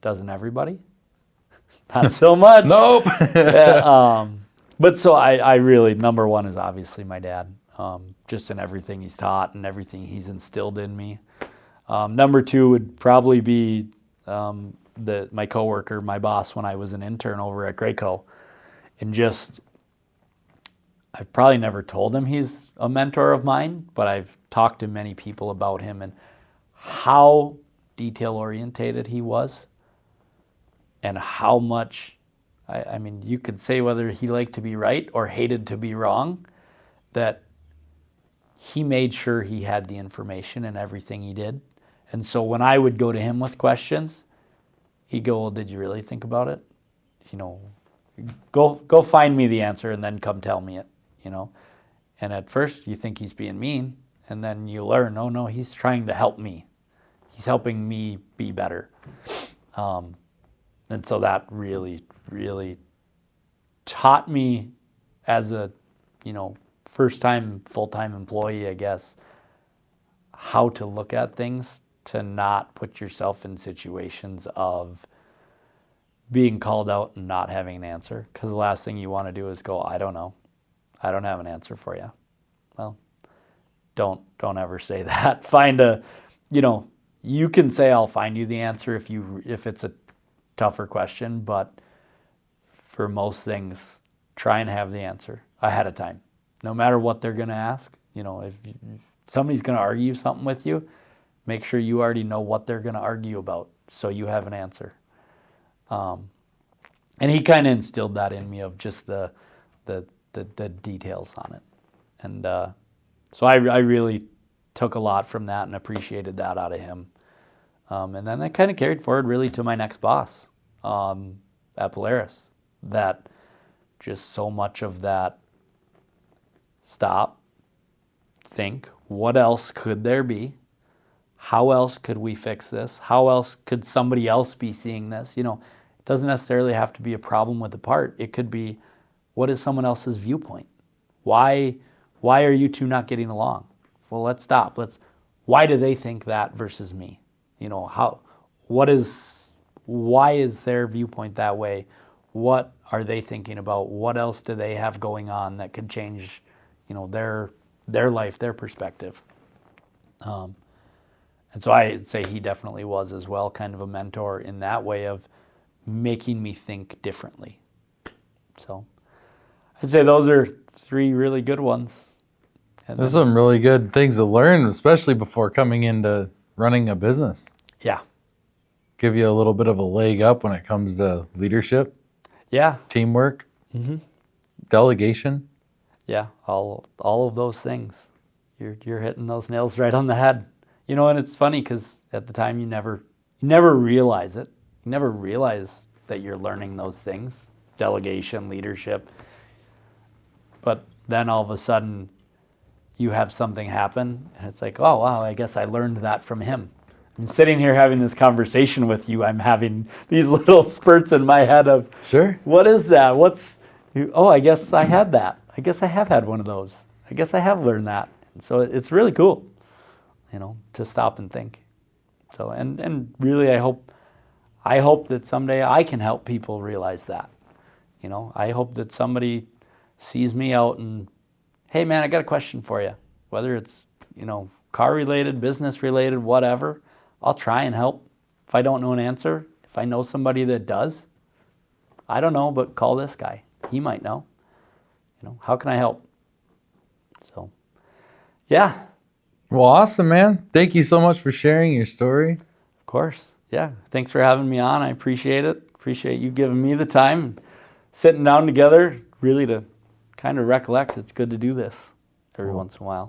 Doesn't everybody? Not so much. Nope. But so I really, number one is obviously my dad, just in everything he's taught and everything he's instilled in me. Number two would probably be my coworker, my boss, when I was an intern over at Graco. And I've probably never told him he's a mentor of mine, but I've talked to many people about him and how detail orientated he was and how much, I mean, you could say whether he liked to be right or hated to be wrong, that he made sure he had the information in everything he did. And so when I would go to him with questions, he'd go, well, did you really think about it? Go find me the answer and then come tell me it, And at first you think he's being mean, and then you learn, oh no, he's trying to help me. He's helping me be better. And so that really, really taught me as a, first-time full-time employee, I guess, how to look at things, to not put yourself in situations of being called out and not having an answer. Because the last thing you want to do is go, I don't know. I don't have an answer for you. Well, don't ever say that. Find you can say I'll find you the answer if it's a tougher question, but for most things, try and have the answer ahead of time. No matter what they're going to ask, if somebody's going to argue something with you, make sure you already know what they're going to argue about so you have an answer. And he kind of instilled that in me, of just the details on it. And so I really took a lot from that and appreciated that out of him. And then that kind of carried forward really to my next boss at Polaris. That just so much of that, stop, think, what else could there be? How else could we fix this? How else could somebody else be seeing this? It doesn't necessarily have to be a problem with the part. It could be, what is someone else's viewpoint? Why are you two not getting along? Well, let's stop. Why do they think that versus me? Why is their viewpoint that way? What are they thinking about? What else do they have going on that could change, their life, their perspective? And so I'd say he definitely was as well, kind of a mentor in that way of making me think differently. So I'd say those are three really good ones. There's some really good things to learn, especially before coming into running a business. Yeah. Give you a little bit of a leg up when it comes to leadership. Yeah. Teamwork. Mm-hmm. Delegation. Yeah. All of those things. You're hitting those nails right on the head. And it's funny because at the time you never realize it. You never realize that you're learning those things. Delegation, leadership. But then all of a sudden you have something happen and it's like, oh wow, I guess I learned that from him. I'm sitting here having this conversation with you. I'm having these little spurts in my head of, sure, what is that? I guess I had that. I guess I have had one of those. I guess I have learned that. And so it's really cool, to stop and think. So, and really I hope that someday I can help people realize that. I hope that somebody sees me out and, hey man, I got a question for you. Whether it's, car related, business related, whatever, I'll try and help. If I don't know an answer, if I know somebody that does, I don't know, but call this guy. He might know. How can I help? So, yeah. Well, awesome, man. Thank you so much for sharing your story. Of course. Yeah. Thanks for having me on. I appreciate it. Appreciate you giving me the time, sitting down together, really to kind of recollect. It's good to do this every once in a while.